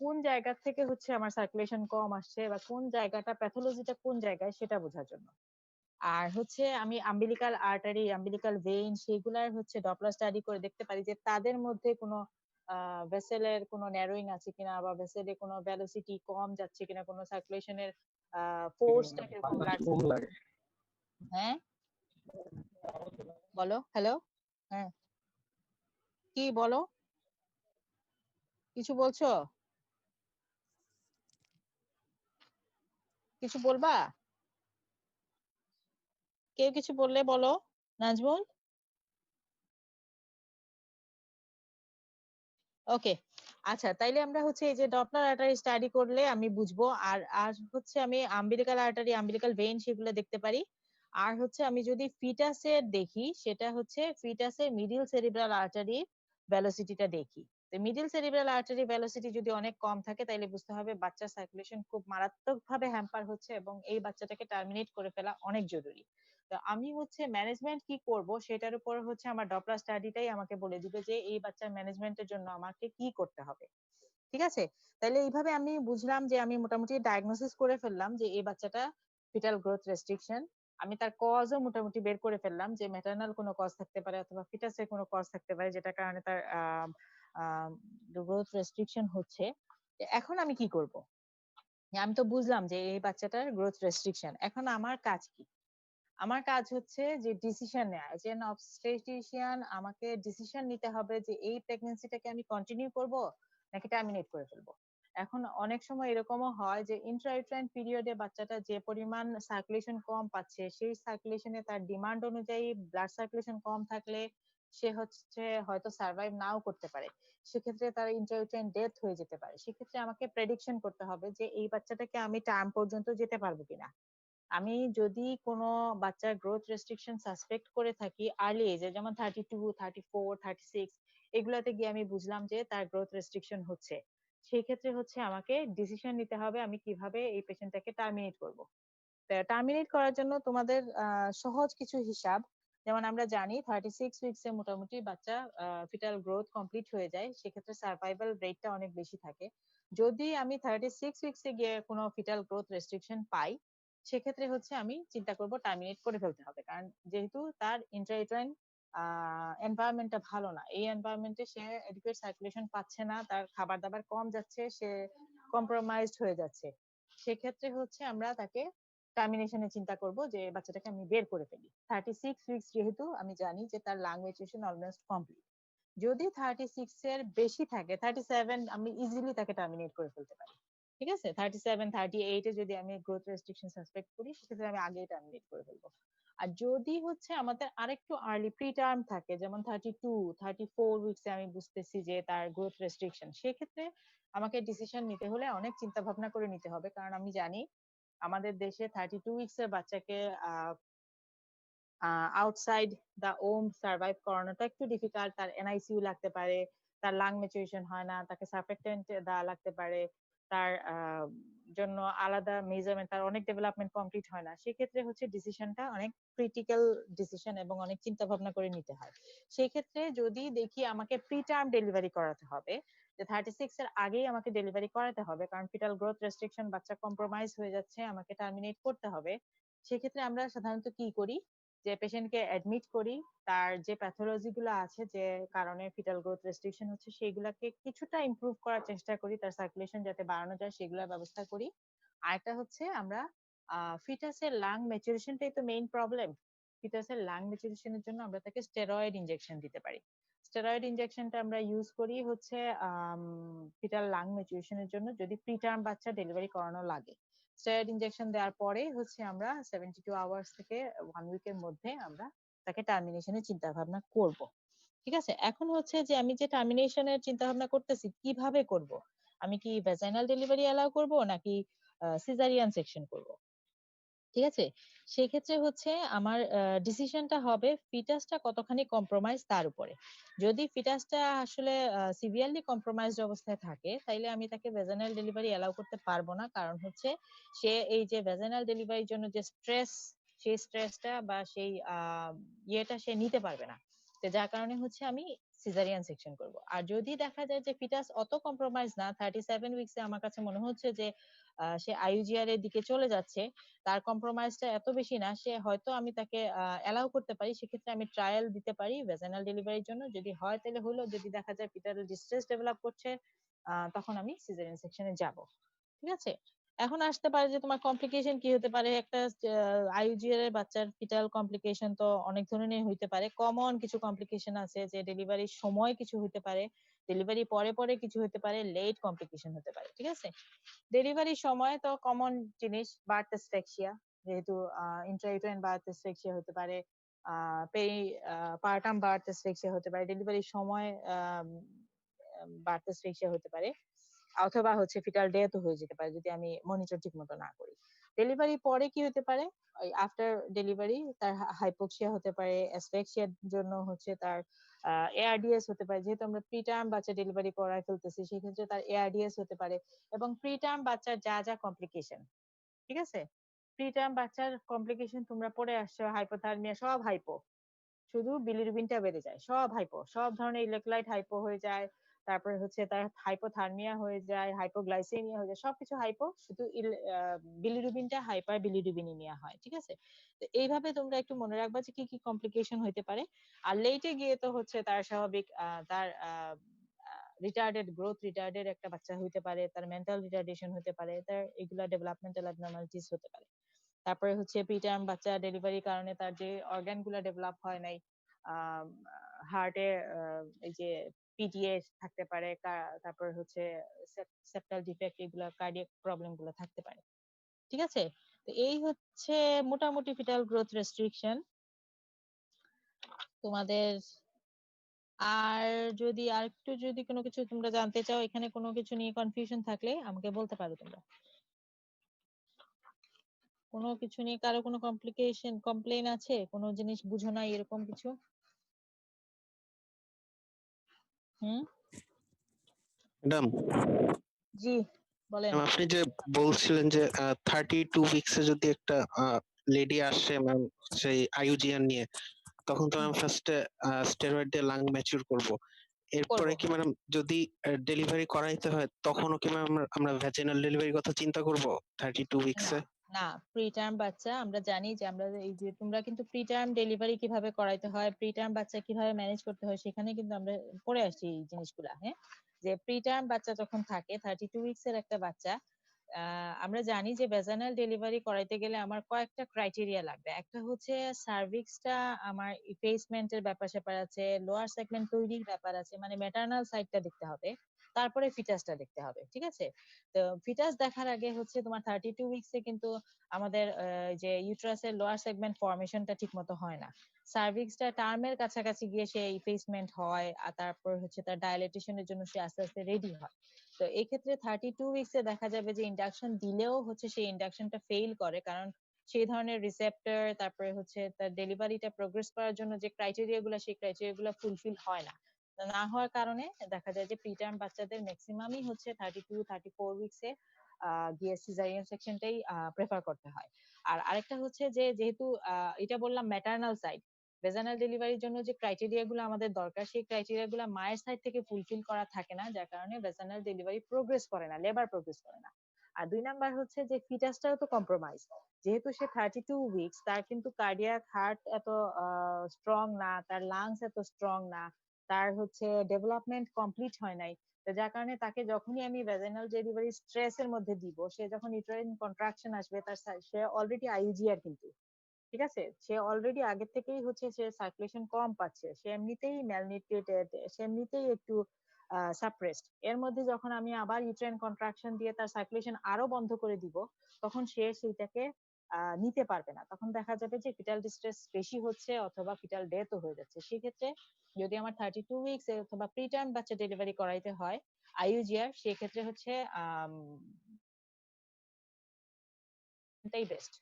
কোন জায়গা থেকে হচ্ছে আমার সার্কুলেশন কম আসছে বা কোন জায়গাটা প্যাথোলজিটা কোন জায়গায় সেটা বোঝার জন্য। আর হচ্ছে আমি আম্বিলিকাল আর্টারি, আম্বিলিকাল ভেইন সেগুলার হচ্ছে ডপলার স্টাডি করে দেখতে পারি যে তাদের মধ্যে কোনো ভেসেলের কোনো ন্যারোইং আছে কিনা বা ভেসেলে কোনো ভেলোসিটি কম যাচ্ছে কিনা, কোনো সার্কুলেশনের ফোর্সটা কিরকম লাগছে। হ্যাঁ বলো, হ্যালো, হ্যাঁ কি বলো, কিছু বলছো, কিছু বলবা, কেউ কিছু বললে বলো। নাজমুল, ওকে। আচ্ছা তাইলে আমরা হচ্ছে এই যে ডপলার আর্টারি স্টাডি করলে আমি বুঝবো, আর আর হচ্ছে আমি আম্বিলিকাল আর্টারি, আম্বিলিকাল ভেইন সেগুলো দেখতে পারি। আর হচ্ছে আমি যদি ফিটাসের দেখি, সেটা হচ্ছে ফিটাসের মিডিল সেরিব্রাল আর্টারি ভেলোসিটিটা দেখি। তো মিডিল সেরিব্রাল আর্টারি ভেলোসিটি যদি অনেক কম থাকে তাইলে বুঝতে হবে বাচ্চার সার্কুলেশন খুব মারাত্মকভাবে হ্যাম্পার হচ্ছে এবং এই বাচ্চাটাকে টার্মিনেট করে ফেলা অনেক জরুরি। তো আমি হচ্ছে ম্যানেজমেন্ট কি করব সেটার উপর হচ্ছে আমার ডপলার স্টাডিটাই আমাকে বলে দিবে যে এই বাচ্চার ম্যানেজমেন্টের জন্য আমাকে কি করতে হবে। ঠিক আছে, তাহলে এইভাবে আমি বুঝলাম যে আমি মোটামুটি ডায়াগনোসিস করে ফেললাম যে এই বাচ্চাটা ফিটাল গ্রোথ রেস্ট্রিকশন। আমি তার কজও মোটামুটি বের করে ফেললাম যে ম্যাটারনাল কোনো কজ থাকতে পারে অথবা ফিটাসের কোনো কজ থাকতে পারে যেটা কারণে তার গ্রোথ রেস্ট্রিকশন হচ্ছে। এখন আমি কি করব? আমি তো বুঝলাম যে এই বাচ্চাটার গ্রোথ রেস্ট্রিকশন, এখন আমার কাজ কি? আমার কাজ হচ্ছে যে ডিসিশন নেওয়া। এজ এন অবস্টেট্রিশিয়ান আমাকে ডিসিশন নিতে হবে যে এই প্রেগন্যান্সিটাকে আমি কন্টিনিউ করব নাকি টার্মিনেট করে ফেলবো। এখন অনেক সময় এরকমও হয় যে ইন্ট্রাইউটেরাইন পিরিয়ডে বাচ্চাটা যে পরিমাণ সার্কুলেশন কম পাচ্ছে, সেই সার্কুলেশনে তার ডিমান্ড অনুযায়ী ব্লাড সার্কুলেশন কম থাকলে সে হচ্ছে হয়তো সার্ভাইভ নাও করতে পারে, সেক্ষেত্রে তার ইন্ট্রাইউটেরাইন ডেথ হয়ে যেতে পারে। সেক্ষেত্রে আমাকে প্রেডিকশন করতে হবে যে এই বাচ্চাটাকে আমি টার্ম পর্যন্ত যেতে পারবো কিনা। আমি যদি কোনো বাচ্চার গ্রোথ রেস্ট্রিকশন সাসপেক্ট করে থাকি আর্লি এজে, যেমন 32, 34, 36, এগুলাতে গিয়ে আমি বুঝলাম যে তার গ্রোথ রেস্ট্রিকশন হচ্ছে, সেই ক্ষেত্রে হচ্ছে আমাকে ডিসিশন নিতে হবে আমি কিভাবে এই পেশেন্টটাকে টার্মিনেট করব। টার্মিনেট করার জন্য তোমাদের সহজ কিছু হিসাব, যেমন আমরা জানি 36 উইকসে মোটামুটি বাচ্চা ফিটাল গ্রোথ কমপ্লিট হয়ে যায়, সেক্ষেত্রে সার্ভাইভাল রেটটা অনেক বেশি থাকে। যদি আমি 36 উইকসে গিয়ে কোনো ফিটাল গ্রোথ রেস্ট্রিকশন পাই, সেক্ষেত্রে হচ্ছে আমি চিন্তা করব টার্মিনেট করে ফেলতে হবে, কারণ যেহেতু তার ইন্ট্রাইউটেরাইন এনভায়রনমেন্টটা ভালো না, এই এনভায়রনমেন্টে সে এডুকেট সার্কুলেশন পাচ্ছে না, তার খাবার দাবার কম যাচ্ছে, সে কম্প্রোমাইজড হয়ে যাচ্ছে। সেক্ষেত্রে হচ্ছে আমরা তাকে টার্মিনেশনের চিন্তা করব যে বাচ্চাটাকে আমি বের করে ফেলি। 36 উইকস যেহেতু আমি জানি যে তার লাং ম্যাচুরেশন অলমোস্ট কমপ্লিট। যদি 36 এর বেশি থাকে, 37 আমি ইজিলি তাকে টার্মিনেট করে ফেলতে পারি। ঠিক আছে, 37, 38 এ যদি আমি গ্রোথ রেস্ট্রিকশন সাসপেক্ট করি, সেক্ষেত্রে আমি আগেই টার্মিনেট করে ফেলবো। আর যদি হচ্ছে আমাদের আরেকটু আর্লি প্রি টার্ম থাকে, যেমন 32, 34 উইকসে আমি বুঝতেছি যে তার গ্রোথ রেস্ট্রিকশন, সেক্ষেত্রে আমাকে ডিসিশন নিতে হলে অনেক চিন্তা ভাবনা করে নিতে হবে, কারণ আমি জানি আমাদের দেশে 32 উইকস এর বাচ্চাকে আউটসাইড দা ওম সার্ভাইভ করানোটা একটু ডিফিকাল্ট। তার এনআইসিইউ লাগতে পারে, তার লাং ম্যাচুরেশন হয় না, তাকে সার্ফেক্টেন্ট দেওয়া লাগতে পারে, তার জন্য আলাদা মেজারমেন্ট, তার অনেক ডেভেলপমেন্ট কমপ্লিট হয় না। সেক্ষেত্রে হচ্ছে ডিসিশনটা অনেক ক্রিটিক্যাল ডিসিশন এবং অনেক চিন্তা ভাবনা করে নিতে হয়। সেই ক্ষেত্রে যদি দেখি আমাকে প্রি টার্ম ডেলিভারি করাতে হবে, যে 36 এর আগেই আমাকে ডেলিভারি করাতে হবে, কারণ ফিটাল গ্রোথ রেস্ট্রিকশন বাচ্চা কম্প্রোমাইজ হয়ে যাচ্ছে, আমাকে টার্মিনেট করতে হবে, সেক্ষেত্রে আমরা সাধারণত কি করি, যে পেশেন্টকে অ্যাডমিট করি, তার যে প্যাথোলজি গুলো আছে যে কারণে ফিটাল গ্রোথ রেস্ট্রিকশন হচ্ছে সেগুলাকে কিছুটা ইমপ্রুভ করার চেষ্টা করি, তার সার্কুলেশন যাতে বাড়ানো যায় সেগুলোর ব্যবস্থা করি। আরেকটা হচ্ছে আমরা ফিটাসের লাং ম্যাচুরেশনটাই তো মেইন প্রবলেম। ফিটাসের লাং ম্যাচুরেশনের জন্য আমরা তাকে স্টেরয়েড ইনজেকশন দিতে পারি। স্টেরয়েড ইনজেকশনটা আমরা ইউজ করি হচ্ছে ফিটাল লাং ম্যাচুরেশনের জন্য, যদি প্রিটার্ম বাচ্চা ডেলিভারি করানো লাগে। স্টেরয়েড ইনজেকশন দেওয়ার পরে হচ্ছে আমরা 72 আওয়ার্স থেকে 1 উইকের মধ্যে আমরা তাকে টার্মিনেশনের চিন্তা ভাবনা করব। ঠিক আছে, এখন হচ্ছে যে আমি যে টার্মিনেশনের চিন্তা ভাবনা করতেছি কিভাবে করব, আমি কি ভ্যাজাইনাল ডেলিভারি অ্যালাউ করব নাকি সিজারিয়ান সেকশন করব। ঠিক আছে, সেই ক্ষেত্রে হচ্ছে আমার ডিসিশনটা হবে ফিটাসটা কতখানি কম্প্রোমাইজ তার উপরে। যদি ফিটাসটা আসলে সিভিয়ারলি কম্প্রোমাইজড অবস্থায় থাকে, তাইলে আমি তাকে ভ্যাজাইনাল ডেলিভারি অ্যালাউ করতে পারবো না, কারণ হচ্ছে সে এই যে ভ্যাজাইনাল ডেলিভারির জন্য যে স্ট্রেস, সেই স্ট্রেসটা বা সেই ইয়েটা সে নিতে পারবে না। তো যার কারণে হচ্ছে আমি সিজারিয়ান সেকশন করব। আর যদি দেখা যায় যে ফিটাস অত কম্প্রোমাইজ না, 37 উইকসে আমার কাছে মনে হচ্ছে যে সে আইইউজিআর এর দিকে চলে যাচ্ছে, তার কম্প্রোমাইজটা এত বেশি না, সে হয়তো আমি তাকে অ্যালাউ করতে পারি, সেক্ষেত্রে আমি ট্রায়াল দিতে পারি ভ্যাজাইনাল ডেলিভারির জন্য। যদি হয় তাহলে হলো, যদি দেখা যায় পিটারের ডিস্ট্রেস ডেভেলপ করছে, তখন আমি সিজারিয়ান সেকশনে যাব। ঠিক আছে, এখন আসতে পারে যে তোমার কমপ্লিকেশন কি হতে পারে। একটা আইইউজিআর এর বাচ্চার ফিটাল কমপ্লিকেশন তো অনেক ধরনের হইতে পারে। কমন কিছু কমপ্লিকেশন আছে যে ডেলিভারির সময় কিছু হতে পারে, ডেলিভারি পরে পরে কিছু হতে পারে, লেট কমপ্লিকেশন হতে পারে। ঠিক আছে, ডেলিভারির সময় তো কমন জিনিস বার্থ অ্যাসফিক্সিয়া, যেহেতু ইন্ট্রাইউটেরাইন বার্থ অ্যাসফিক্সিয়া হতে পারে, পেরি পার্টাম বার্থ অ্যাসফিক্সিয়া হতে পারে, ডেলিভারির সময় বার্থ অ্যাসফিক্সিয়া হতে পারে, অথবা হচ্ছে ফিটাল ডেথ হয়ে যেতে পারে যদি আমি মনিটর ঠিক মতো না করি। ডেলিভারি পরে কি হতে পারে, আফটার ডেলিভারি তার হাইপোক্সিয়া হতে পারে, অ্যাসফিক্সিয়ার জন্য হচ্ছে তার এআরডিএস হতে পারে, যেহেতু আমরা প্রিটার্ম বাচ্চা ডেলিভারি করায় ফেলতেছি সেক্ষেত্রে তার এআরডিএস হতে পারে। এবং প্রিটার্ম বাচ্চার যা যা কমপ্লিকেশন, ঠিক আছে, প্রিটার্ম বাচ্চার কমপ্লিকেশন তোমরা পড়ে আসছো, হাইপোথার্মিয়া, সব হাইপো, শুধু বিলিরুবিনটা বেড়ে যায়, সব হাইপো, সব ধরনের ইলেক্ট্রোলাইট হাইপো হয়ে যায়, তারপরে হচ্ছে তার হাইপোথার্মিয়া হয়ে যায়, হাইপোগ্লাইসেমিয়া হয়ে যায়, সবকিছু হাইপো, শুধু বিলিরুবিনটা হাইপার বিলিরুবিনিমিয়া হয়। ঠিক আছে, তো এইভাবে তোমরা একটু মনে রাখবা যে কি কি কমপ্লিকেশন হতে পারে। আর লেটে গিয়ে তো হচ্ছে তার স্বাভাবিক তার রিটার্ডেড গ্রোথ, রিটার্ডেড একটা বাচ্চা হতে পারে, তার মেন্টাল রিটার্ডেশন হতে পারে, তার এগুলা ডেভেলপমেন্টাল অ্যাবনরমালিটিস হতে পারে। তারপরে হচ্ছে প্রিটার্ম বাচ্চা ডেলিভারির কারণে তার যে অর্গান গুলা ডেভেলপ হয় নাই, হার্টে এই যে পিটিএ থাকতে পারে, তারপর হচ্ছে সেপ্টাল ডিফেক্ট, এগুলা কার্ডিয়াক প্রবলেম গুলো থাকতে পারে। ঠিক আছে, তো এই হচ্ছে মোটামুটি ফিটাল গ্রোথ রেস্ট্রিকশন। তোমাদের আর যদি আরেকটু যদি কোনো কিছু তোমরা জানতে চাও, এখানে কোনো কিছু নিয়ে কনফিউশন থাকলে আমাকে বলতে পারো তোমরা। কোনো কিছু নিয়ে কারো কোনো কমপ্লেন আছে, কোনো জিনিস বুঝো না এরকম কিছু? হুম, ম্যাডাম, জি বলেন। আপনি যে বলছিলেন যে 32 উইকসে যদি একটা লেডি আসে ম্যাম সেই আইইউজিআর নিয়ে, তখন তো ম্যাম ফার্স্টে স্টেরয়েড দিয়ে লাং ম্যাচিউর করব। এরপরে করবো কি ম্যাডাম যদি ডেলিভারি করাইতে হয় তখনও কি ম্যাম আমরা ভ্যাজিনাল ডেলিভারির কথা চিন্তা করব 32 না, উইকসে? না প্রিটার্ম বাচ্চা আমরা জানি যে আমরা এই যে তোমরা কিন্তু প্রিটার্ম ডেলিভারি কিভাবে করাইতে হয়, প্রিটার্ম বাচ্চা কিভাবে ম্যানেজ করতে হয়, সেখানে কিন্তু আমরা পড়ে আসছি এই জিনিসগুলা। হ্যাঁ, যে প্রিটার্ম বাচ্চা যখন থাকে 32 উইকস এর একটা বাচ্চা, আমরা জানি যে ভ্যাজানাল ডেলিভারি করাইতে গেলে আমার কয়েকটা ক্রাইটেরিয়া লাগবে। একটা হচ্ছে সার্ভিক্সটা আমার ইফেসমেন্টের ব্যাপার স্যাপার আছে, লোয়ার সেগমেন্ট তৈরির ব্যাপার আছে, মানে ম্যাটারনাল সাইডটা দেখতে হবে, তারপরে ফিটাসটা দেখতে হবে। ঠিক আছে, তো ফিটাস দেখার আগে হচ্ছে তোমার 32 উইকসে কিন্তু আমাদের যে ইউট্রাসের লোয়ার সেগমেন্ট ফর্মেশনটা ঠিক মতো হয় না। সার্ভিক্সটা টার্মের কাছাকাছি গিয়ে সে ইফেসমেন্ট হয়, আর তারপর হচ্ছে তার ডায়ালেটেশনের জন্য সে আস্তে আস্তে রেডি হয়। তো এই ক্ষেত্রে 32 উইকসে দেখা যাবে যে ইন্ডাকশন দিলেও হচ্ছে সেই ইন্ডাকশনটা ফেইল করে, কারণ সেই ধরনের রিসেপ্টর, তারপরে হচ্ছে তার ডেলিভারিটা প্রোগ্রেস করার জন্য যে ক্রাইটেরিয়া গুলো, সেই ক্রাইটেরিয়া গুলো ফুলফিল হয় না। তো না হওয়ার কারণে দেখা যায় যে প্রিটার্ম বাচ্চাদের ম্যাক্সিমামই হচ্ছে 32-34 উইকসে গিয়ে সিজারিয়ান সেকশনটাই প্রেফার করতে হয়। আর আরেকটা হচ্ছে যে যেহেতু এটা বললাম ম্যাটারনাল সাইড, ভেজানাল ডেলিভারির জন্য যে ক্রাইটেরিয়া গুলো আমাদের দরকার, সেই ক্রাইটেরিয়া গুলো মায়ের সাইড থেকে ফুলফিল করা থাকে না, যার কারণে ভেজানাল ডেলিভারি প্রোগ্রেস করে না, লেবার প্রোগ্রেস করে না। আর 2 নাম্বার হচ্ছে যে ফিটাসটাও তো কম্প্রোমাইজ, যেহেতু সে 32 উইকস, তার কিন্তু কার্ডিয়াক হার্ট এত স্ট্রং না, তার লাংস এত স্ট্রং না, তার হচ্ছে ডেভেলপমেন্ট কমপ্লিট হয় নাই। তো যার কারণে তাকে যখনই আমি ভেজানাল ডেলিভারি স্ট্রেস এর মধ্যে দিব, সে যখন ইউটেরাইন কন্ট্রাকশন আসবে, তার সে অলরেডি আইইউজিআর কিন্তু, ঠিক আছে, সে অলরেডি আগে থেকেই হচ্ছে সে সার্কুলেশন কম পাচ্ছে, সে এমনিতেই ম্যালনিউট্রিটেড, সে এমনিতেই একটু সাপ্রেসড। এর মধ্যে যখন আমি আবার ইউট্রাইন কন্ট্রাকশন দিয়ে তার সার্কুলেশন আরো বন্ধ করে দিব, তখন সে সেইটাকে নিতে পারবে না, তখন দেখা যাবে যে ফিটাল ডিস্ট্রেস বেশি হচ্ছে অথবা ফিটাল ডেথও হয়ে যাচ্ছে। সেক্ষেত্রে যদি আমার 32 উইকস অথবা প্রিটার্ম বাচ্চা ডেলিভারি করাইতে হয় আইইউজিআর, সেক্ষেত্রে হচ্ছে এটাই বেস্ট,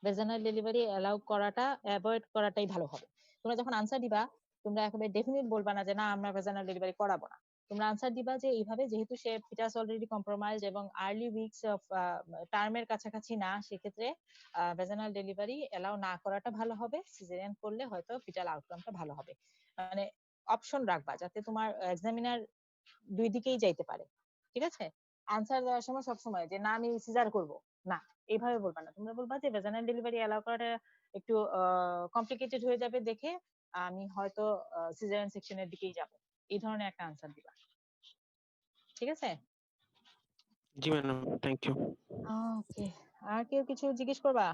ভেজানাল ডেলিভারি অ্যালাউ করাটা অ্যাভয়েড করাটাই ভালো হবে। তোমরা যখন আনসার দিবা, তোমরা একেবারে ডেফিনিট বলবা না যে না আমরা ভেজানাল ডেলিভারি করাবো না। তোমরা আনসার দিবা যে এইভাবে, যেহেতু সে ফিটাস অলরেডি কম্প্রোমাইজ এবং আর্লি উইকস অফ টার্মের কাছাকাছি না, সেক্ষেত্রে ভেজানাল ডেলিভারি অ্যালাউ না করাটা ভালো হবে, সিজারিয়ান করলে হয়তো ফিটাল আউটকামটা ভালো হবে। মানে অপশন রাখবা যাতে তোমার এক্সামিনার দুই দিকেই যাইতে পারে। ঠিক আছে, আনসার দেওয়ার সময় সবসময় যে না আমি সিজার করব না, এইভাবে বলবা না। তোমরা বলবা যে ভেজানাল ডেলিভারি অ্যালাউ করাটা একটু কমপ্লিকেটেড হয়ে যাবে দেখে আমি হয়তো সিজারিয়ান সেকশনের দিকেই যাব, এই ধরনের একটা আনসার দিবা। ঠিক আছে, জি ম্যাডাম, থ্যাংক ইউ। ওকে। আর কেউ কিছু জিজ্ঞেস করবা?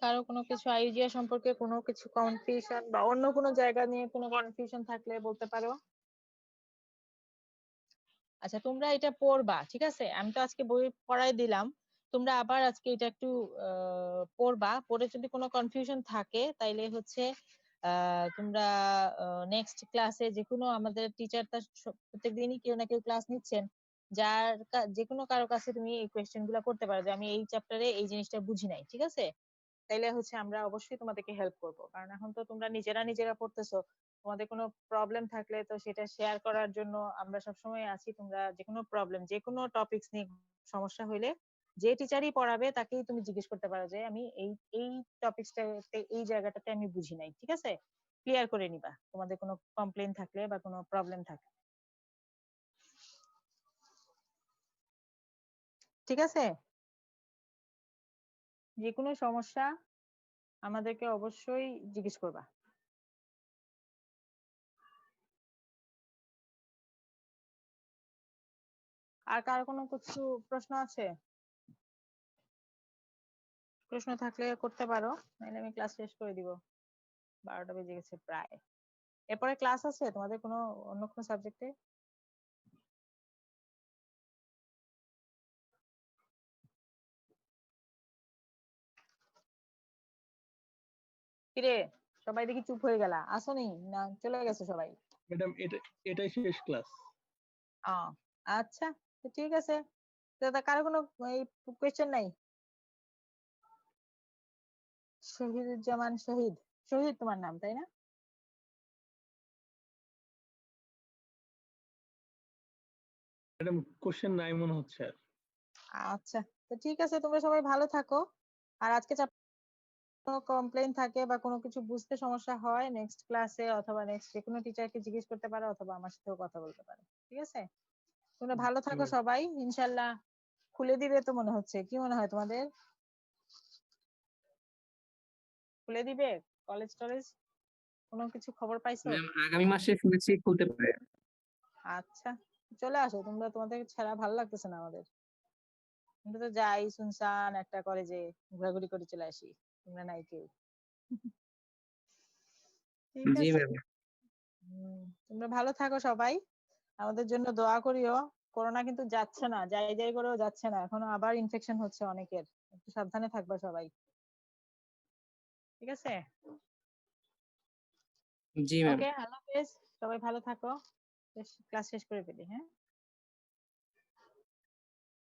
কারো কোনো কিছু আইডিয়া সম্পর্কে কোনো কিছু কনফিউশন বা অন্য কোনো জায়গা নিয়ে কোনো কনফিউশন থাকলে বলতে পারো। আচ্ছা, তোমরা এটা পড়বা, ঠিক আছে, আমি তো আজকে বই পড়াই দিলাম, তোমরা আবার আজকে এটা একটু পড়বা, পড়ে যদি কোনো কনফিউশন থাকে তাইলে হচ্ছে তোমরা নেক্সট ক্লাসে, যে কোনো আমাদের টিচার তার প্রত্যেকদিনই কেউ না কেউ ক্লাস নিচ্ছেন, যে কোনো কারো কাছে তুমি এই কোয়েশ্চেন গুলা করতে পারো যে আমি এই চ্যাপ্টারে এই জিনিসটা বুঝি নাই। ঠিক আছে, তাইলে হচ্ছে আমরা অবশ্যই তোমাদেরকে হেল্প করব, কারণ এখন তো তোমরা নিজেরা নিজেরা পড়তেছো, তোমাদের কোনো প্রবলেম থাকলে তো সেটা শেয়ার করার জন্য আমরা সবসময় আছি। তোমরা যে কোনো প্রবলেম, যে কোনো টপিকস নিয়ে সমস্যা হইলে যে টিচারই পড়াবে তাকেই তুমি জিজ্ঞেস করতে পারো যে আমি এই এই টপিকসটাতে এই জায়গাটাতে আমি বুঝি নাই। ঠিক আছে, ক্লিয়ার করে নিবা তোমাদের কোনো কমপ্লেন থাকলে বা কোনো প্রবলেম থাকলে। ঠিক আছে, যে কোনো সমস্যা আমাদেরকে অবশ্যই জিজ্ঞেস করবা। আর কার কোনো কিছু প্রশ্ন আছে? প্রশ্ন থাকলে করতে পারো, নাহলে আমি ক্লাস শেষ করে দিব, 12টা বেজে গেছে প্রায়। এরপরে ক্লাস আছে তোমাদের কোনো অন্য কোনো সাবজেক্টে? কিরে সবাই দেখি চুপ হয়ে গেলা, আসোনি না চলে গেছে সবাই? ম্যাডাম এটাই শেষ ক্লাস। আচ্ছা, তো ঠিক আছে। তো কারো কোনো কোয়েশ্চেন নাই? শহীদুজ্জামান শহীদ, শহীদ তোমার নাম তাই না? ম্যাডাম কোশ্চেন নাই মনে হচ্ছে আর। আচ্ছা, তো ঠিক আছে, তোমরা সবাই ভালো থাকো। আর আজকে কোনো কমপ্লেইন থাকে বা কোনো কিছু বুঝতে সমস্যা হয় নেক্সট ক্লাসে অথবা নেক্সট যে কোনো টিচারকে জিজ্ঞেস করতে পারো অথবা আমার সাথেও কথা বলতে পারো, ঠিক আছে? তোমরা ভালো থাকো ম্যাম। সবাই, ইনশাল্লাহ খুলে দিবে তো মনে হচ্ছে। কি মনে হয় তোমাদের, খুলে দিবে কলেজ টলেজ? কোনো কিছু খবর পাইছো? ম্যাম আগামী মাসে শুনেছি খুলতে পারে। আচ্ছা, চলে আসো তোমরা, তোমাদের ছাড়া ভালো লাগতেছে না আমাদের। আমরা তো যাই শুনশান একটা কলেজে ঘোরাঘুরি করে চলে আসি, তোমরা নাই কেউ। ঠিক জি আছে, ম্যাম। তোমরা ভালো থাকো সবাই, আমাদের জন্য দোয়া করিও। করোনা কিন্তু যাচ্ছে না, যাই যাই করেও যাচ্ছে না, এখনো আবার ইনফেকশন হচ্ছে অনেকের, একটু সাবধানে থাকবা সবাই, ঠিক আছে? জি ম্যাম। ওকে, আল্লাহ হাফেজ, সবাই ভালো থাকো, ক্লাস শেষ করে ফেলি, হ্যাঁ।